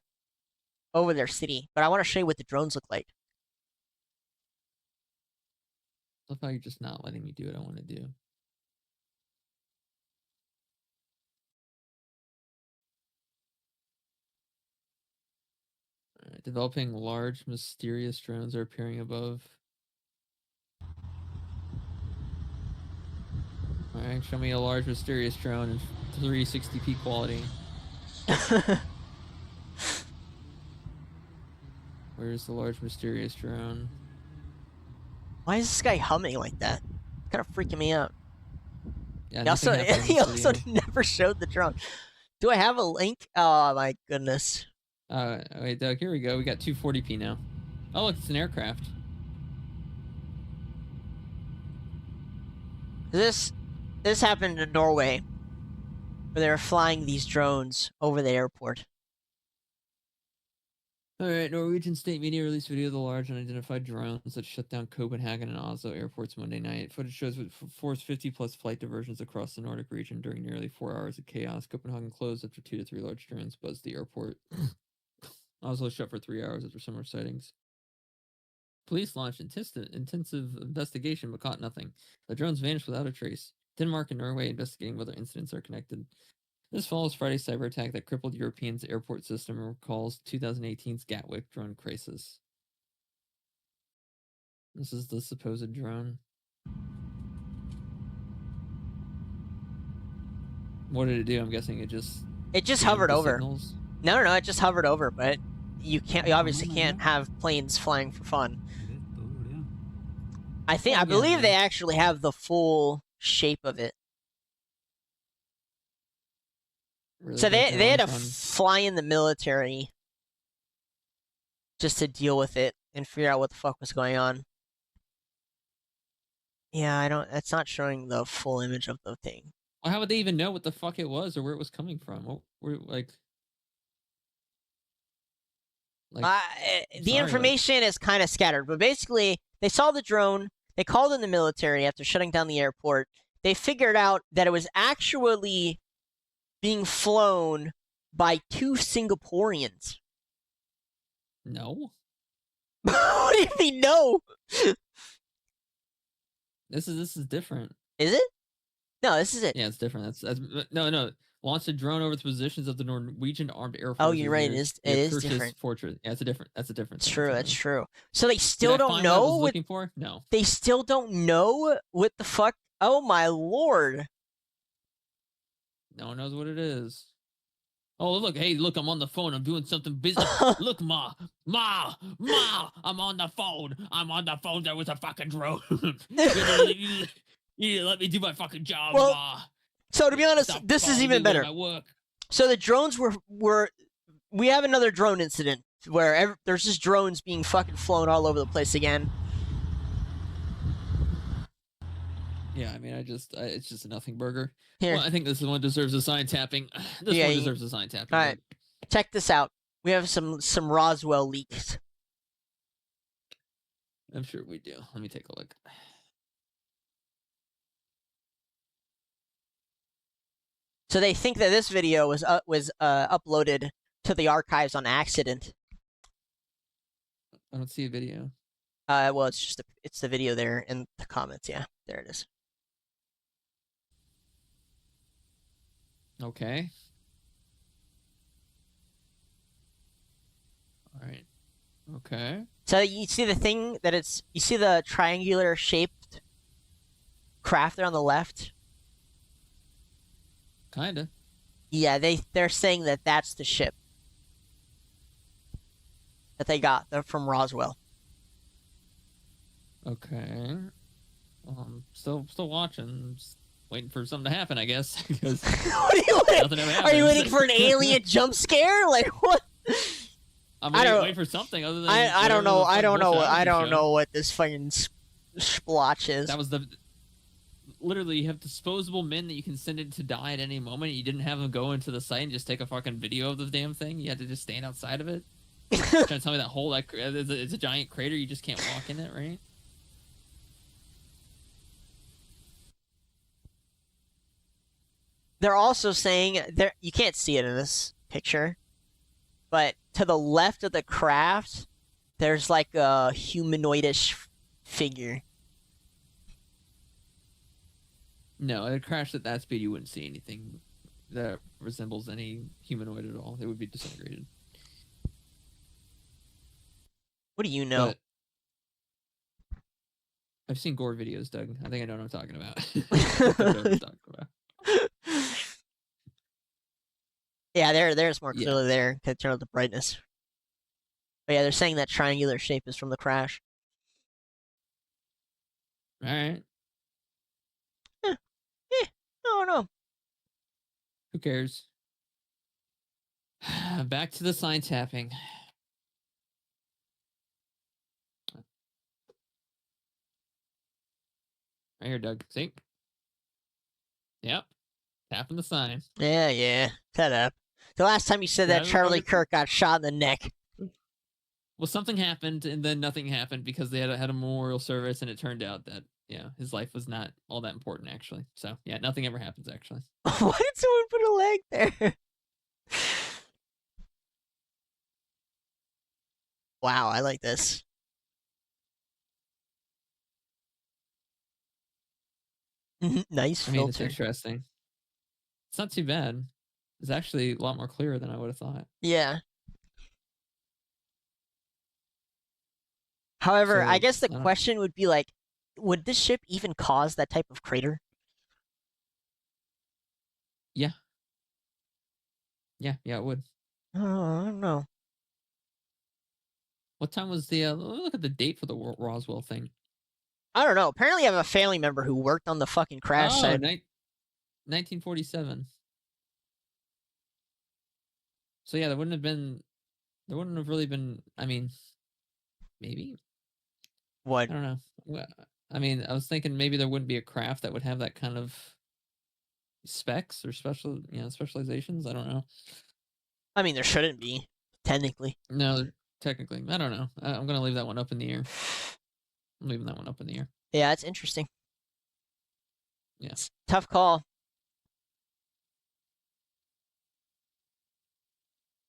their city. But I want to show you what the drones look like. I love how you're just not letting me do what I want to do. Alright, developing large, mysterious drones are appearing above. Alright, show me a large, mysterious drone in 360p quality. Where's the large, mysterious drone? Why is this guy humming like that? Kind of freaking me out. Yeah, He also, nothing happened in he this also video. never showed the drone. Do I have a link? Oh my goodness. Wait, Doug, here we go. We got 240p now. Oh, look, it's an aircraft. This happened in Norway, where they were flying these drones over the airport. Alright, Norwegian state media released video of the large unidentified drones that shut down Copenhagen and Oslo airports Monday night. Footage shows it forced 50-plus flight diversions across the Nordic region during nearly 4 hours of chaos. Copenhagen closed after 2 to 3 large drones buzzed the airport. Oslo shut for 3 hours after similar sightings. Police launched intensive investigation but caught nothing. The drones vanished without a trace. Denmark and Norway investigating whether incidents are connected. This follows Friday's cyber attack that crippled Europeans' airport system and recalls 2018's Gatwick drone crisis. This is the supposed drone. What did it do? I'm guessing it just hovered the over. signals? No, it just hovered over, but you obviously can't have planes flying for fun. I believe they actually have the full shape of it. Really So think they had to launched on- fly in the military just to deal with it and figure out what the fuck was going on. Yeah, it's not showing the full image of the thing. Well, how would they even know what the fuck it was or where it was coming from? What were like The sorry, information is kind of scattered, but basically they saw the drone, they called in the military after shutting down the airport. They figured out that it was actually being flown by 2 Singaporeans. no. What do you mean no? This is different. Is it? No, this is it. Yeah, it's different. That's no. Launched a drone over the positions of the Norwegian Armed Air Forces. Oh, you're right. It near is Kurskis different. Fortress. Yeah, that's a different. It's thing, true. sorry. That's true. So they Did still I don't find what I was know what looking for? No. they still don't know what the fuck. Oh my lord. No one knows what it is. Oh, look. Hey, look, I'm on the phone. I'm doing something business. Look, Ma. I'm on the phone. There was a fucking drone. You let me do my fucking job, Well, Ma. So to be honest, Stop this is following even me better. when I work. So the drones were we have another drone incident where there's just drones being fucking flown all over the place again. Yeah, I mean, it's just a nothing burger. Here. Well, I think this one deserves a sign tapping. This Yeah, one you- deserves a sign tapping. All right. Check this out. We have some Roswell leaks. I'm sure we do. Let me take a look. So they think that this video was uploaded to the archives on accident. I don't see a video. Well, it's just it's the video there in the comments. Yeah, there it is. Okay. All right. Okay. So you see the thing that you see the triangular shaped craft there on the left. Kinda. Yeah, they're saying that that's the ship that they got from Roswell. Okay. Still watching. Just waiting for something to happen, I guess. Because What are you nothing ever Are you happens. waiting for an alien jump scare? Like what? I'm I don't- waiting for something other than. I don't know. I don't know. I don't know. know what this fucking splotch is. That was literally, you have disposable men that you can send in to die at any moment. You didn't have them go into the site and just take a fucking video of the damn thing. You had to just stand outside of it. Trying to tell me that hole, it's a giant crater. You just can't walk in it, right? They're also saying you can't see it in this picture, but to the left of the craft, there's like a humanoidish figure. No, it crashed at that speed. You wouldn't see anything that resembles any humanoid at all. It would be disintegrated. What do you know? But I've seen gore videos, Doug. I think I know what I'm talking about. I know what I'm talking about. Yeah, there's more Yeah. clearly there. Can turn up the brightness. But yeah, they're saying that triangular shape is from the crash. All right. No, no. Who cares? Back to the sign tapping. Right here, Doug. See? Yep. Tapping the sign. Yeah. Shut up. The last time you said Yeah, that, Charlie everybody- Kirk got shot in the neck. Well, something happened, and then nothing happened because they had a memorial service, and it turned out that his life was not all that important actually. So yeah, nothing ever happens actually. Why did someone put a leg there? Wow, I like this. Nice I mean, it's filter. interesting. It's not too bad. It's actually a lot more clearer than I would have thought. Yeah. However, I So, guess the I don't- question would be like, would this ship even cause that type of crater? Yeah, it would. Oh, I don't know. What time was the? Let me look at the date for the Roswell thing. I don't know. Apparently, I have a family member who worked on the fucking crash Oh, site. 1947. So yeah, there wouldn't have really been. I mean, maybe. What? I don't know. Well, I mean, I was thinking maybe there wouldn't be a craft that would have that kind of specs or specializations. I don't know. I mean, there shouldn't be, technically. No, technically, I don't know. I'm gonna leave that one up in the air. I'm leaving that one up in the air. Yeah, it's interesting. Yeah. It's a tough call.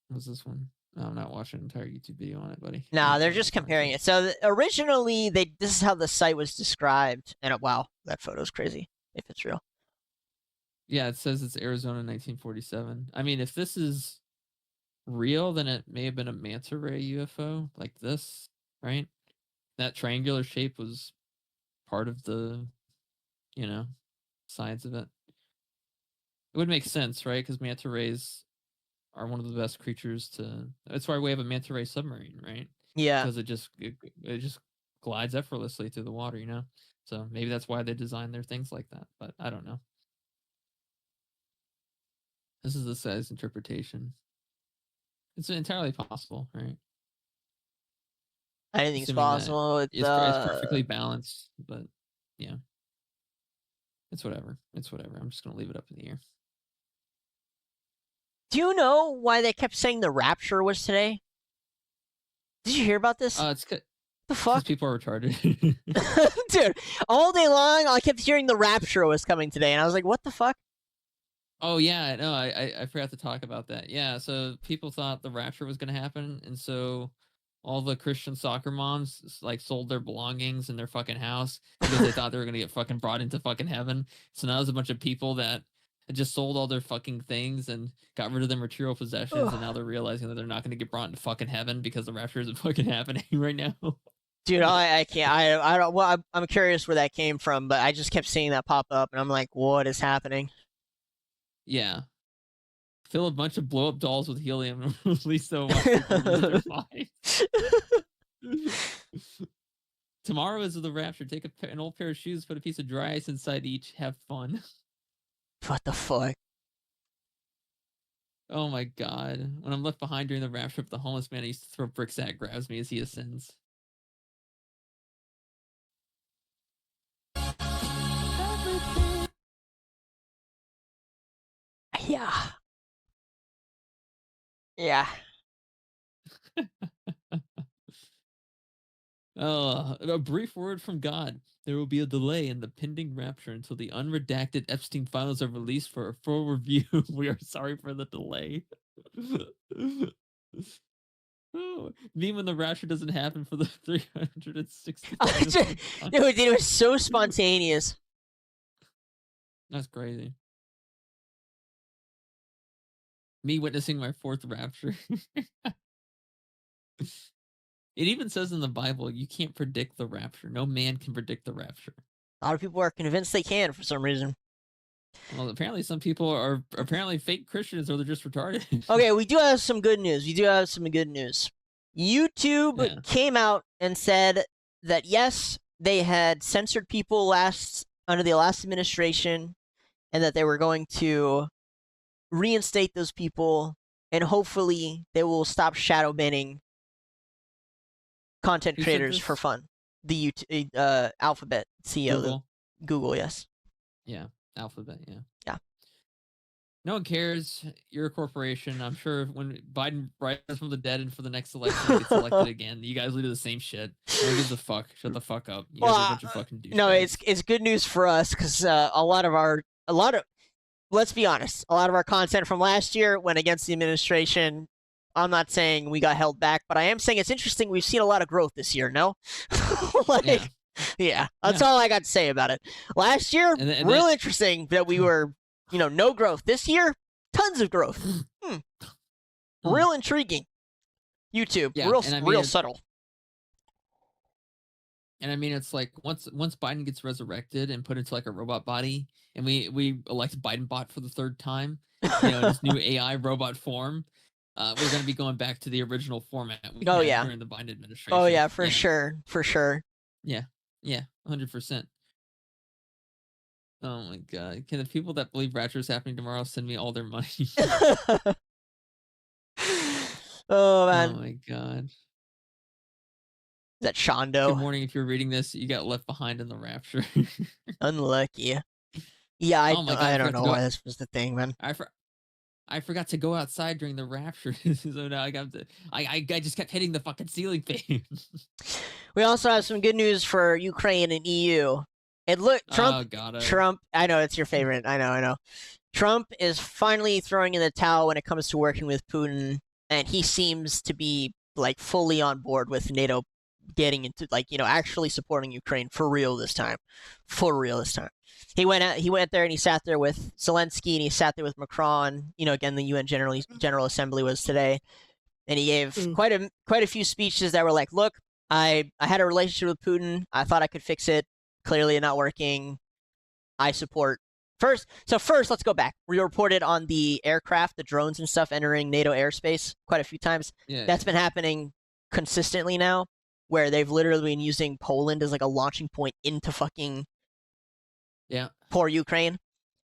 What's this one? Oh, I'm not watching an entire YouTube video on it, buddy. Nah, they're just comparing it. So originally, this is how the site was described. And wow, that photo's crazy, if it's real. Yeah, it says it's Arizona 1947. I mean, if this is real, then it may have been a manta ray UFO like this, right? That triangular shape was part of the, science of it. It would make sense, right? Because manta rays are one of the best creatures to. That's why we have a manta ray submarine, right? Yeah. Because it just glides effortlessly through the water, So maybe that's why they designed their things like that. But I don't know. This is this guy's interpretation. It's entirely possible, right? Anything's Assuming that possible. It's perfectly balanced, but yeah. It's whatever. I'm just gonna leave it up in the air. Do you know why they kept saying the rapture was today? Did you hear about this? It's the because fuck? people are retarded. Dude, all day long, I kept hearing the rapture was coming today, and I was like, what the fuck? Oh yeah, no, I forgot to talk about that. Yeah, so people thought the rapture was gonna happen, and so all the Christian soccer moms like sold their belongings in their fucking house because they thought they were gonna get fucking brought into fucking heaven. So now there's a bunch of people that just sold all their fucking things and got rid of their material possessions, and now they're realizing that they're not gonna get brought into fucking heaven because the rapture isn't fucking happening right now. Dude, I can't. I don't. Well, I'm curious where that came from, but I just kept seeing that pop up, and I'm like, what is happening? Yeah. Fill a bunch of blow up dolls with helium and release them once people lose their minds. Tomorrow is the rapture. Take an old pair of shoes, put a piece of dry ice inside each. Have fun. What the fuck? Oh my god. When I'm left behind during the rapture, the homeless man I used to throw bricks at grabs me as he ascends. Yeah. Yeah. A brief word from God. There will be a delay in the pending rapture until the unredacted Epstein files are released for a full review. We are sorry for the delay. Oh, mean when the rapture doesn't happen for the 360. Dude, it was so spontaneous. That's crazy. Me witnessing my fourth rapture. It even says in the Bible, you can't predict the rapture. No man can predict the rapture. A lot of people are convinced they can for some reason. Well, apparently some people are apparently fake Christians or they're just retarded. Okay, we do have some good news. YouTube came out and said that, yes, they had censored people under the last administration, and that they were going to reinstate those people, and hopefully they will stop shadow banning content creators for fun. The Alphabet CEO, Google, yes. Yeah, Alphabet, yeah. Yeah. No one cares. You're a corporation. I'm sure when Biden rises from the dead and for the next election gets elected again, you guys will do the same shit. No one gives a fuck. Shut the fuck up. You guys are a bunch of fucking douchebags. No, it's good news for us because let's be honest, a lot of our content from last year went against the administration. I'm not saying we got held back, but I am saying it's interesting. We've seen a lot of growth this year, no? Yeah, that's all I got to say about it. Last year, real interesting that we were, no growth. This year, tons of growth. Real intriguing. YouTube, real subtle. And I mean, it's like once Biden gets resurrected and put into like a robot body, and we elect Biden bot for the third time, in his new AI robot form, we're going to be going back to the original format we had during the Biden administration. Oh yeah, for sure. Yeah, 100%. Oh my god! Can the people that believe rapture is happening tomorrow send me all their money? Oh man! Oh my god! Is that Shondo? Good morning. If you're reading this, you got left behind in the rapture. Unlucky. Yeah, I don't know why this was the thing, man. I forgot to go outside during the rapture, so now I just kept hitting the fucking ceiling fan. We also have some good news for Ukraine and EU. Trump. I know it's your favorite. I know. Trump is finally throwing in the towel when it comes to working with Putin, and he seems to be like fully on board with NATO getting into actually supporting Ukraine for real this time. He went there and he sat there with Zelensky and he sat there with Macron. Again, the UN General Assembly was today, and he gave quite a few speeches that were like, "Look, I had a relationship with Putin. I thought I could fix it. Clearly, not working. I support." First, let's go back. We reported on the aircraft, the drones and stuff entering NATO airspace quite a few times. Yeah, That's been happening consistently now, where they've literally been using Poland as like a launching point into fucking poor Ukraine.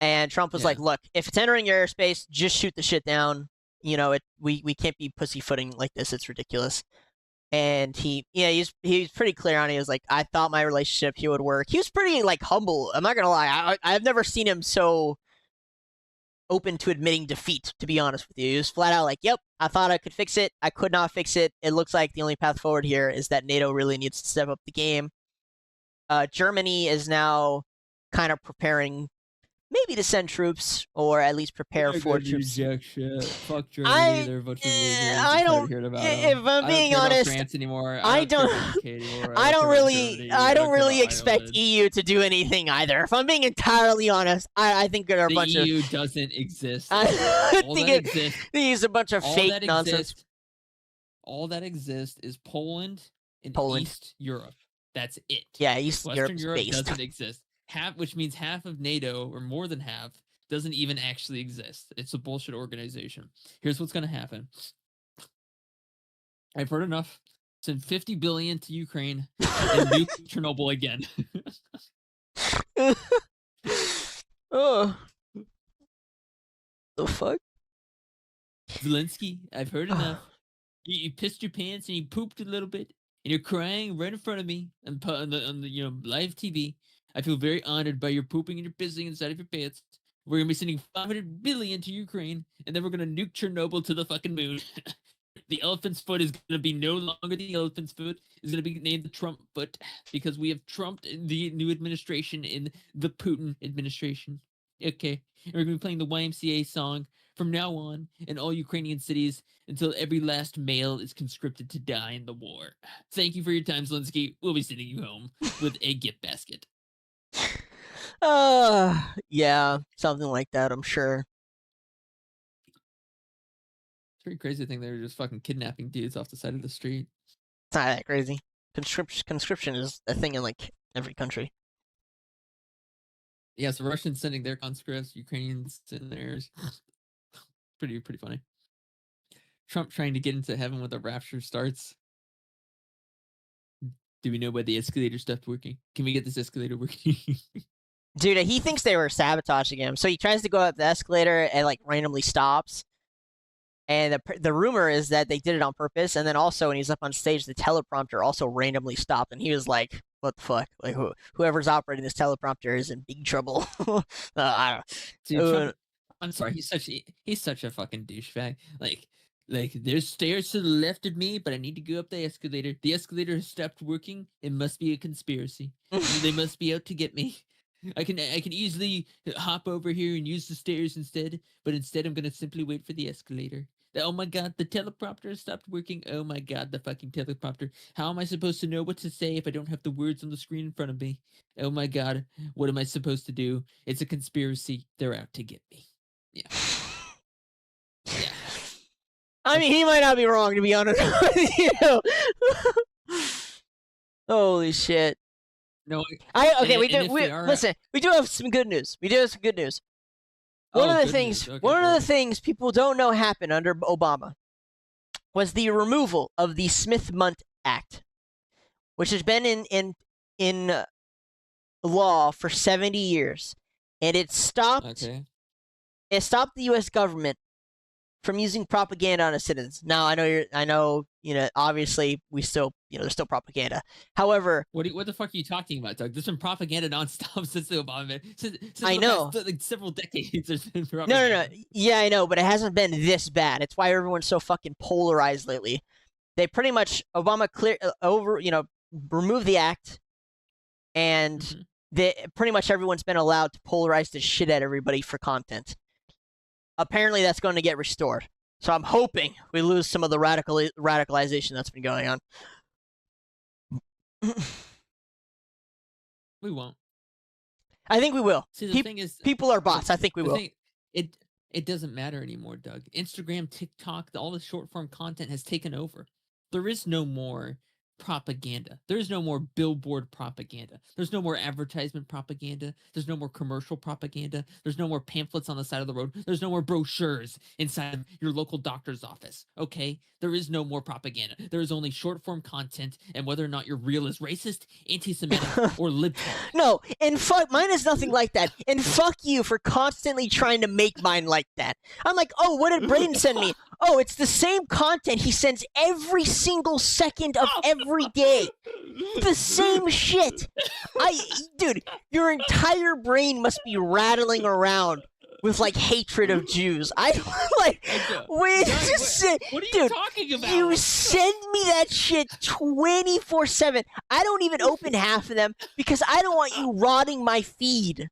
And Trump was like, "Look, if it's entering your airspace, just shoot the shit down. We can't be pussyfooting like this. It's ridiculous." And he's pretty clear on it. He was like, "I thought my relationship here would work." He was pretty humble. I'm not gonna lie. I've never seen him so open to admitting defeat, to be honest with you. He was flat out like, "Yep, I thought I could fix it. I could not fix it. It looks like the only path forward here is that NATO really needs to step up the game." Germany is now kind of preparing maybe to send troops or at least prepare for troops. Shit. Fuck Germany. They're a bunch of losers. I I'm don't. tired of hearing about If them. I'm I being don't care about honest, France anymore. I don't. don't. Care about UK anymore. I don't care about really. Germany. I don't care really about expect Ireland. EU to do anything either. If I'm being entirely honest, I think there are a The bunch EU of. doesn't exist. I All think that it exists. is a bunch of All fake that nonsense. exists. All that exists is Poland and Poland. East Europe. That's it. Yeah, East Western Europe's Europe based. doesn't exist. Which means half of NATO, or more than half, doesn't even actually exist. It's a bullshit organization. Here's what's going to happen. I've heard enough. Send 50 billion to Ukraine and nuke Chernobyl again. Oh, the fuck! Zelensky, I've heard enough. You pissed your pants and you pooped a little bit, and you're crying right in front of me on the live TV. I feel very honored by your pooping and your pissing inside of your pants. We're gonna be sending 500 billion to Ukraine, and then we're gonna nuke Chernobyl to the fucking moon. The elephant's foot is gonna be no longer the elephant's foot. It's gonna be named the Trump foot because we have trumped the new administration in the Putin administration. Okay, and we're gonna be playing the YMCA song from now on in all Ukrainian cities until every last male is conscripted to die in the war. Thank you for your time, Zelensky. We'll be sending you home with a gift basket. Yeah, something like that, I'm sure. It's pretty crazy thing they were just fucking kidnapping dudes off the side of the street. It's not that crazy. Conscription is a thing in like every country. Yeah, so Russians sending their conscripts, Ukrainians sending theirs. pretty funny. Trump trying to get into heaven when the rapture starts. Do we know why the escalator stopped working? Can we get this escalator working? Dude, he thinks they were sabotaging him, so he tries to go up the escalator and like randomly stops. And the rumor is that they did it on purpose, and then also when he's up on stage, the teleprompter also randomly stopped, and he was like, "What the fuck? Like, whoever's operating this teleprompter is in big trouble." I don't. Dude, Trump, I'm sorry, he's such a fucking douchebag. Like there's stairs to the left of me, but I need to go up the escalator. The escalator has stopped working. It must be a conspiracy. They must be out to get me. I can easily hop over here and use the stairs instead, but instead I'm gonna simply wait for the escalator. Oh my god, the teleprompter has stopped working. Oh my god, the fucking teleprompter. How am I supposed to know what to say if I don't have the words on the screen in front of me? Oh my god, what am I supposed to do? It's a conspiracy. They're out to get me. Yeah. Yeah. I mean, he might not be wrong, to be honest with you. Holy shit. No, listen, we do have some good news. One of the things people don't know happened under Obama was the removal of the Mundt Act, which has been in law for 70 years, and it stopped the U.S. government from using propaganda on its citizens. Now, I know, obviously there's still propaganda. However, what the fuck are you talking about, Doug? There's been propaganda nonstop since the Obama. Since I know. Past, like, several decades there's been propaganda. No. Yeah, I know, but it hasn't been this bad. It's why everyone's so fucking polarized lately. They pretty much, Obama removed the act, and pretty much everyone's been allowed to polarize the shit at everybody for content. Apparently, that's going to get restored. So I'm hoping we lose some of the radicalization that's been going on. We won't. I think we will. See, the thing is, people are bots. I think we will. It doesn't matter anymore, Doug. Instagram, TikTok, all the short form content has taken over. There is no more propaganda. There's no more billboard propaganda. There's no more advertisement propaganda. There's no more commercial propaganda. There's no more pamphlets on the side of the road. There's no more brochures inside your local doctor's office. Okay? There is no more propaganda. There is only short form content, and whether or not you're real is racist, anti-Semitic, or libtard. No, and fuck, mine is nothing like that. And fuck you for constantly trying to make mine like that. I'm like, oh, what did Braden send me? Oh, it's the same content he sends every single second of every day. The same shit. Dude, your entire brain must be rattling around with like hatred of Jews. What are you talking about? You send me that shit 24/7. I don't even open half of them because I don't want you rotting my feed.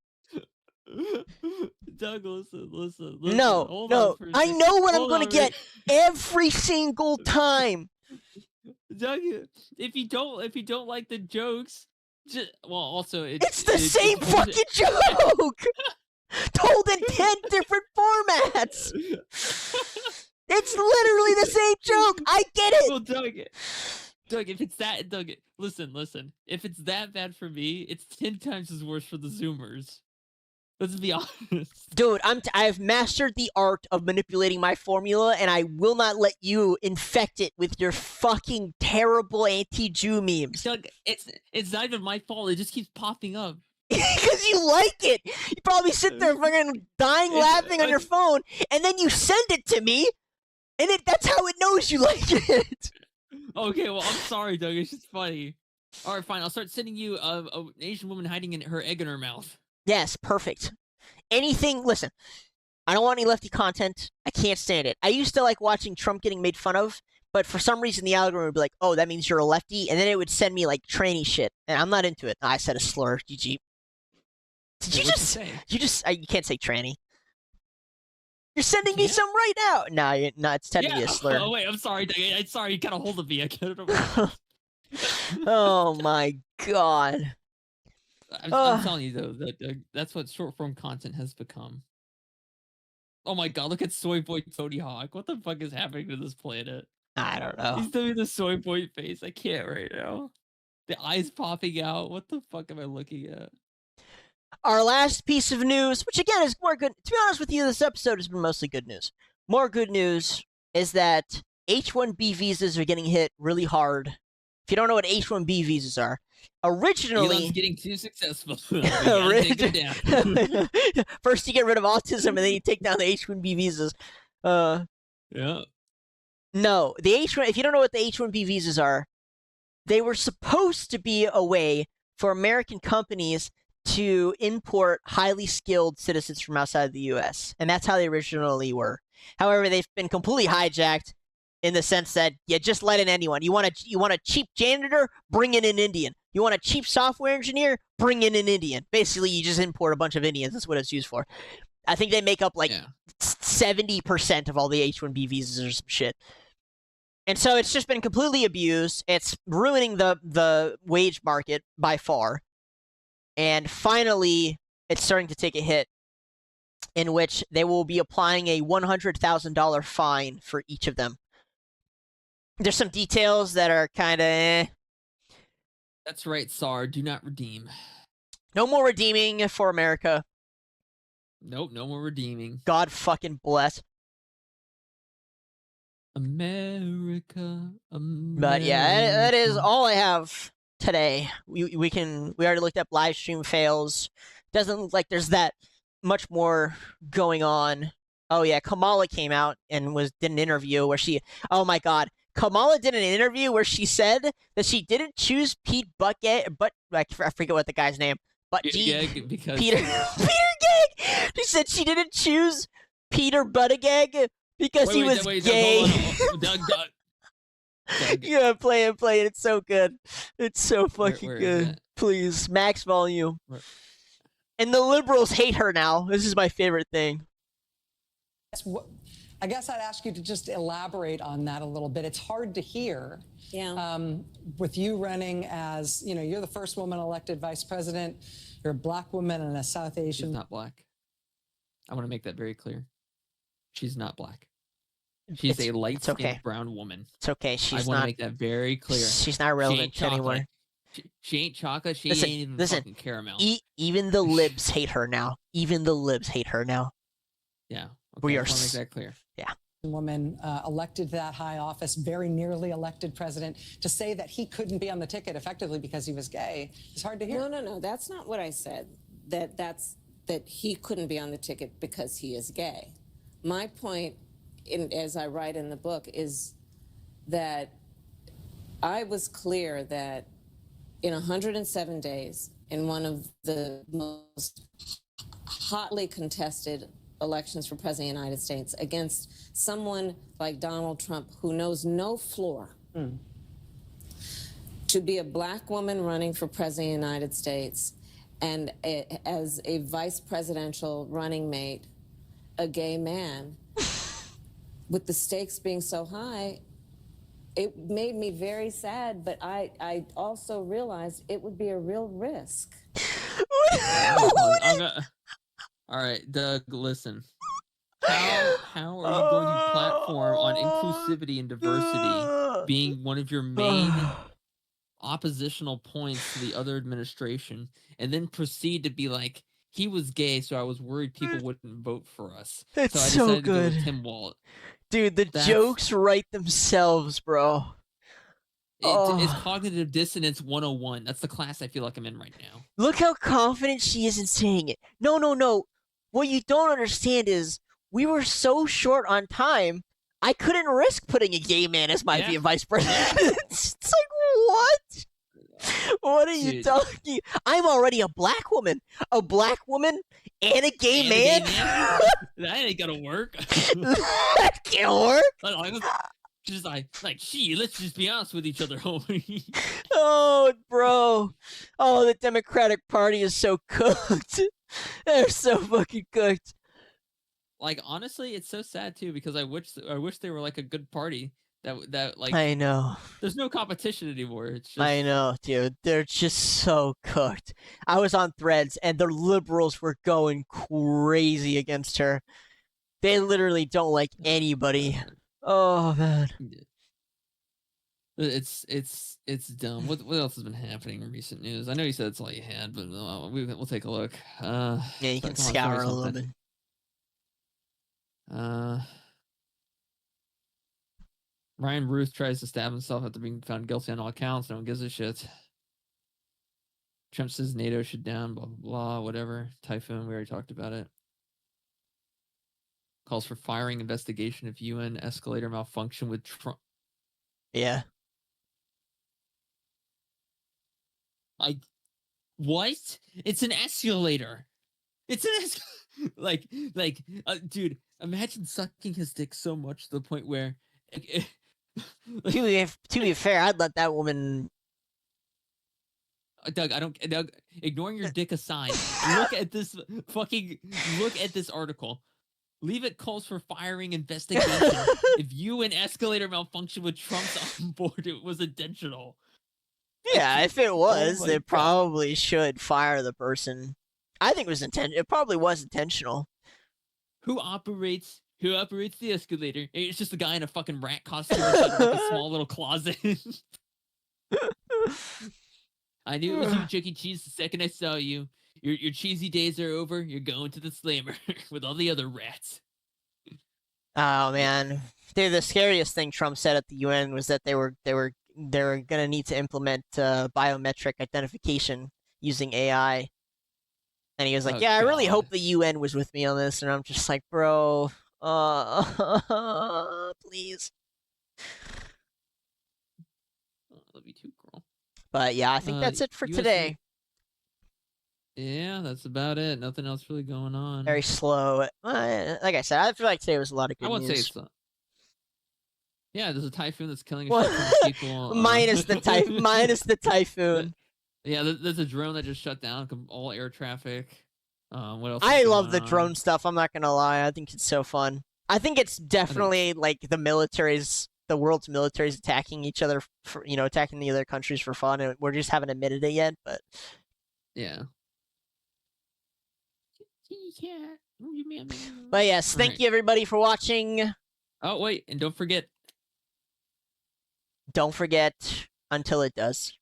Doug, listen. No, Hold no. on for a I second. know what I'm Hold gonna on, get every single time. Doug, if you don't like the jokes, also It's the same it's fucking joke, told in 10 different formats. It's literally the same joke. I get it. Well, Doug, if it's that, Doug, listen. If it's that bad for me, it's 10 times as worse for the Zoomers. Let's be honest. Dude, I've mastered the art of manipulating my formula, and I will not let you infect it with your fucking terrible anti-Jew memes. Doug, it's not even my fault. It just keeps popping up. Because you like it. You probably sit there fucking dying laughing on your phone, and then you send it to me, and that's how it knows you like it. Okay, well, I'm sorry, Doug. It's just funny. All right, fine. I'll start sending you an Asian woman hiding her egg in her mouth. Yes, perfect. Anything, listen, I don't want any lefty content. I can't stand it. I used to like watching Trump getting made fun of, but for some reason the algorithm would be like, oh, that means you're a lefty, and then it would send me like tranny shit, and I'm not into it. I said a slur, GG. Did you just say? You can't say tranny. You're sending me some right now. No, it's technically a slur. Oh, wait, I'm sorry, Doug. I'm sorry, you got a hold of me. I can't remember. Oh my god. I'm telling you though, that's what short form content has become. Oh my god, look at Soy Boy Tony Hawk. What the fuck is happening to this planet? I don't know. He's doing the soy boy face. I can't right now. The eyes popping out. What the fuck am I looking at? Our last piece of news, which again is more good. To be honest with you, this episode has been mostly good news. More good news is that H-1B visas are getting hit really hard. If you don't know what H-1B visas are, originally Elon's getting too successful. Take him down. First you get rid of autism, and then you take down the H-1B visas. Yeah. No, the H-1. If you don't know what the H-1B visas are, they were supposed to be a way for American companies to import highly skilled citizens from outside of the U.S., and that's how they originally were. However, they've been completely hijacked in the sense that you just let in anyone. You want a cheap janitor? Bring in an Indian. You want a cheap software engineer? Bring in an Indian. Basically, you just import a bunch of Indians. That's what it's used for. I think they make up like 70% of all the H-1B visas or some shit. And so it's just been completely abused. It's ruining the wage market by far. And finally, it's starting to take a hit, in which they will be applying a $100,000 fine for each of them. There's some details that are kind of That's right, Sar. Do not redeem. No more redeeming for America. Nope, no more redeeming. God fucking bless. America. But yeah, that is all I have today. We already looked up live stream fails. Doesn't look like there's that much more going on. Oh yeah, Kamala came out and did an interview where oh my god, Kamala did an interview where she said that she didn't choose Pete Buttigieg, but I forget what the guy's name. Buttigieg, because Peter Gig. She said she didn't choose Peter Buttigieg because he was gay. Doug. Yeah, play it. It's so good. It's so fucking where good. Please, max volume. And the liberals hate her now. This is my favorite thing. I guess I'd ask you to just elaborate on that a little bit. It's hard to hear. Yeah. With you running as, you're the first woman elected vice president. You're a black woman and a South Asian. She's not black. I want to make that very clear. She's not black. She's a light-skinned brown woman. It's okay. I want to make that very clear. She's not relevant to anyone. She ain't chocolate. She ain't even fucking caramel. Even the libs hate her now. Even the libs hate her now. Yeah. Okay, We are. I want to make that clear. Yeah. Woman elected to that high office, very nearly elected president, to say that he couldn't be on the ticket effectively because he was gay. It's hard to hear. No. That's not what I said. That he couldn't be on the ticket because he is gay. My point, as I write in the book, is that I was clear that in 107 days, in one of the most hotly contested elections for president of the United States, against someone like Donald Trump, who knows no floor, to be a black woman running for president of the United States and as a vice presidential running mate, a gay man, with the stakes being so high, it made me very sad, but I also realized it would be a real risk. All right, Doug, listen. How are you going to platform on inclusivity and diversity being one of your main oppositional points to the other administration, and then proceed to be like, he was gay, so I was worried people wouldn't vote for us. It's so I so decided to go good. with Tim Walz. Dude, the jokes write themselves, bro. It's cognitive dissonance 101. That's the class I feel like I'm in right now. Look how confident she is in saying it. No. What you don't understand is we were so short on time, I couldn't risk putting a gay man as my vice president. It's like, what? What are you talking? I'm already a black woman. A black woman and a gay man? That ain't gonna work. That can't work. Just like, let's just be honest with each other, homie. Oh, bro. Oh, the Democratic Party is so cooked. They're so fucking cooked. Like, honestly, it's so sad too, because I wish they were like a good party that like. I know. There's no competition anymore. It's just. I know, dude. They're just so cooked. I was on Threads, and the liberals were going crazy against her. They literally don't like anybody. Oh man. It's dumb. What else has been happening in recent news? I know you said it's all you had, but we'll take a look. Yeah, you can scour a little bit. Ryan Ruth tries to stab himself after being found guilty on all counts. No one gives a shit. Trump says NATO should down, blah, blah, blah, whatever. Typhoon, we already talked about it. Calls for firing investigation of UN escalator malfunction with Trump. Yeah. What? It's an escalator. It's an dude, imagine sucking his dick so much to the point where to be fair, I'd let that woman. Doug, ignoring your dick aside, look at this article. Leave it calls for firing investigation. If UN escalator malfunction with Trump's on board, it was intentional. Yeah, if it was, they probably should fire the person. I think it was intentional. It probably was intentional. Who operates the escalator? It's just a guy in a fucking rat costume inside like a small little closet. I knew it was you, Chuck E. Cheese, the second I saw you. Your cheesy days are over. You're going to the slammer with all the other rats. Oh man, dude, the scariest thing Trump said at the UN was that they were gonna need to implement biometric identification using AI, and he was like, "Yeah, God. I really hope the UN was with me on this." And I'm just like, "Bro, please." Love you too, girl. But yeah, I think that's it for today. Yeah, that's about it. Nothing else really going on. Very slow. Like I said, I feel like today was a lot of good news. I wouldn't say it's yeah, there's a typhoon that's killing a shit ton of people. minus the typhoon. Yeah, there's a drone that just shut down all air traffic. What else? I love the drone stuff. I'm not gonna lie. I think it's so fun. I think it's definitely like the world's military's attacking each other, attacking the other countries for fun, and we just haven't admitted it yet. But yeah. But yes, thank you everybody for watching. Oh wait, and don't forget until it does.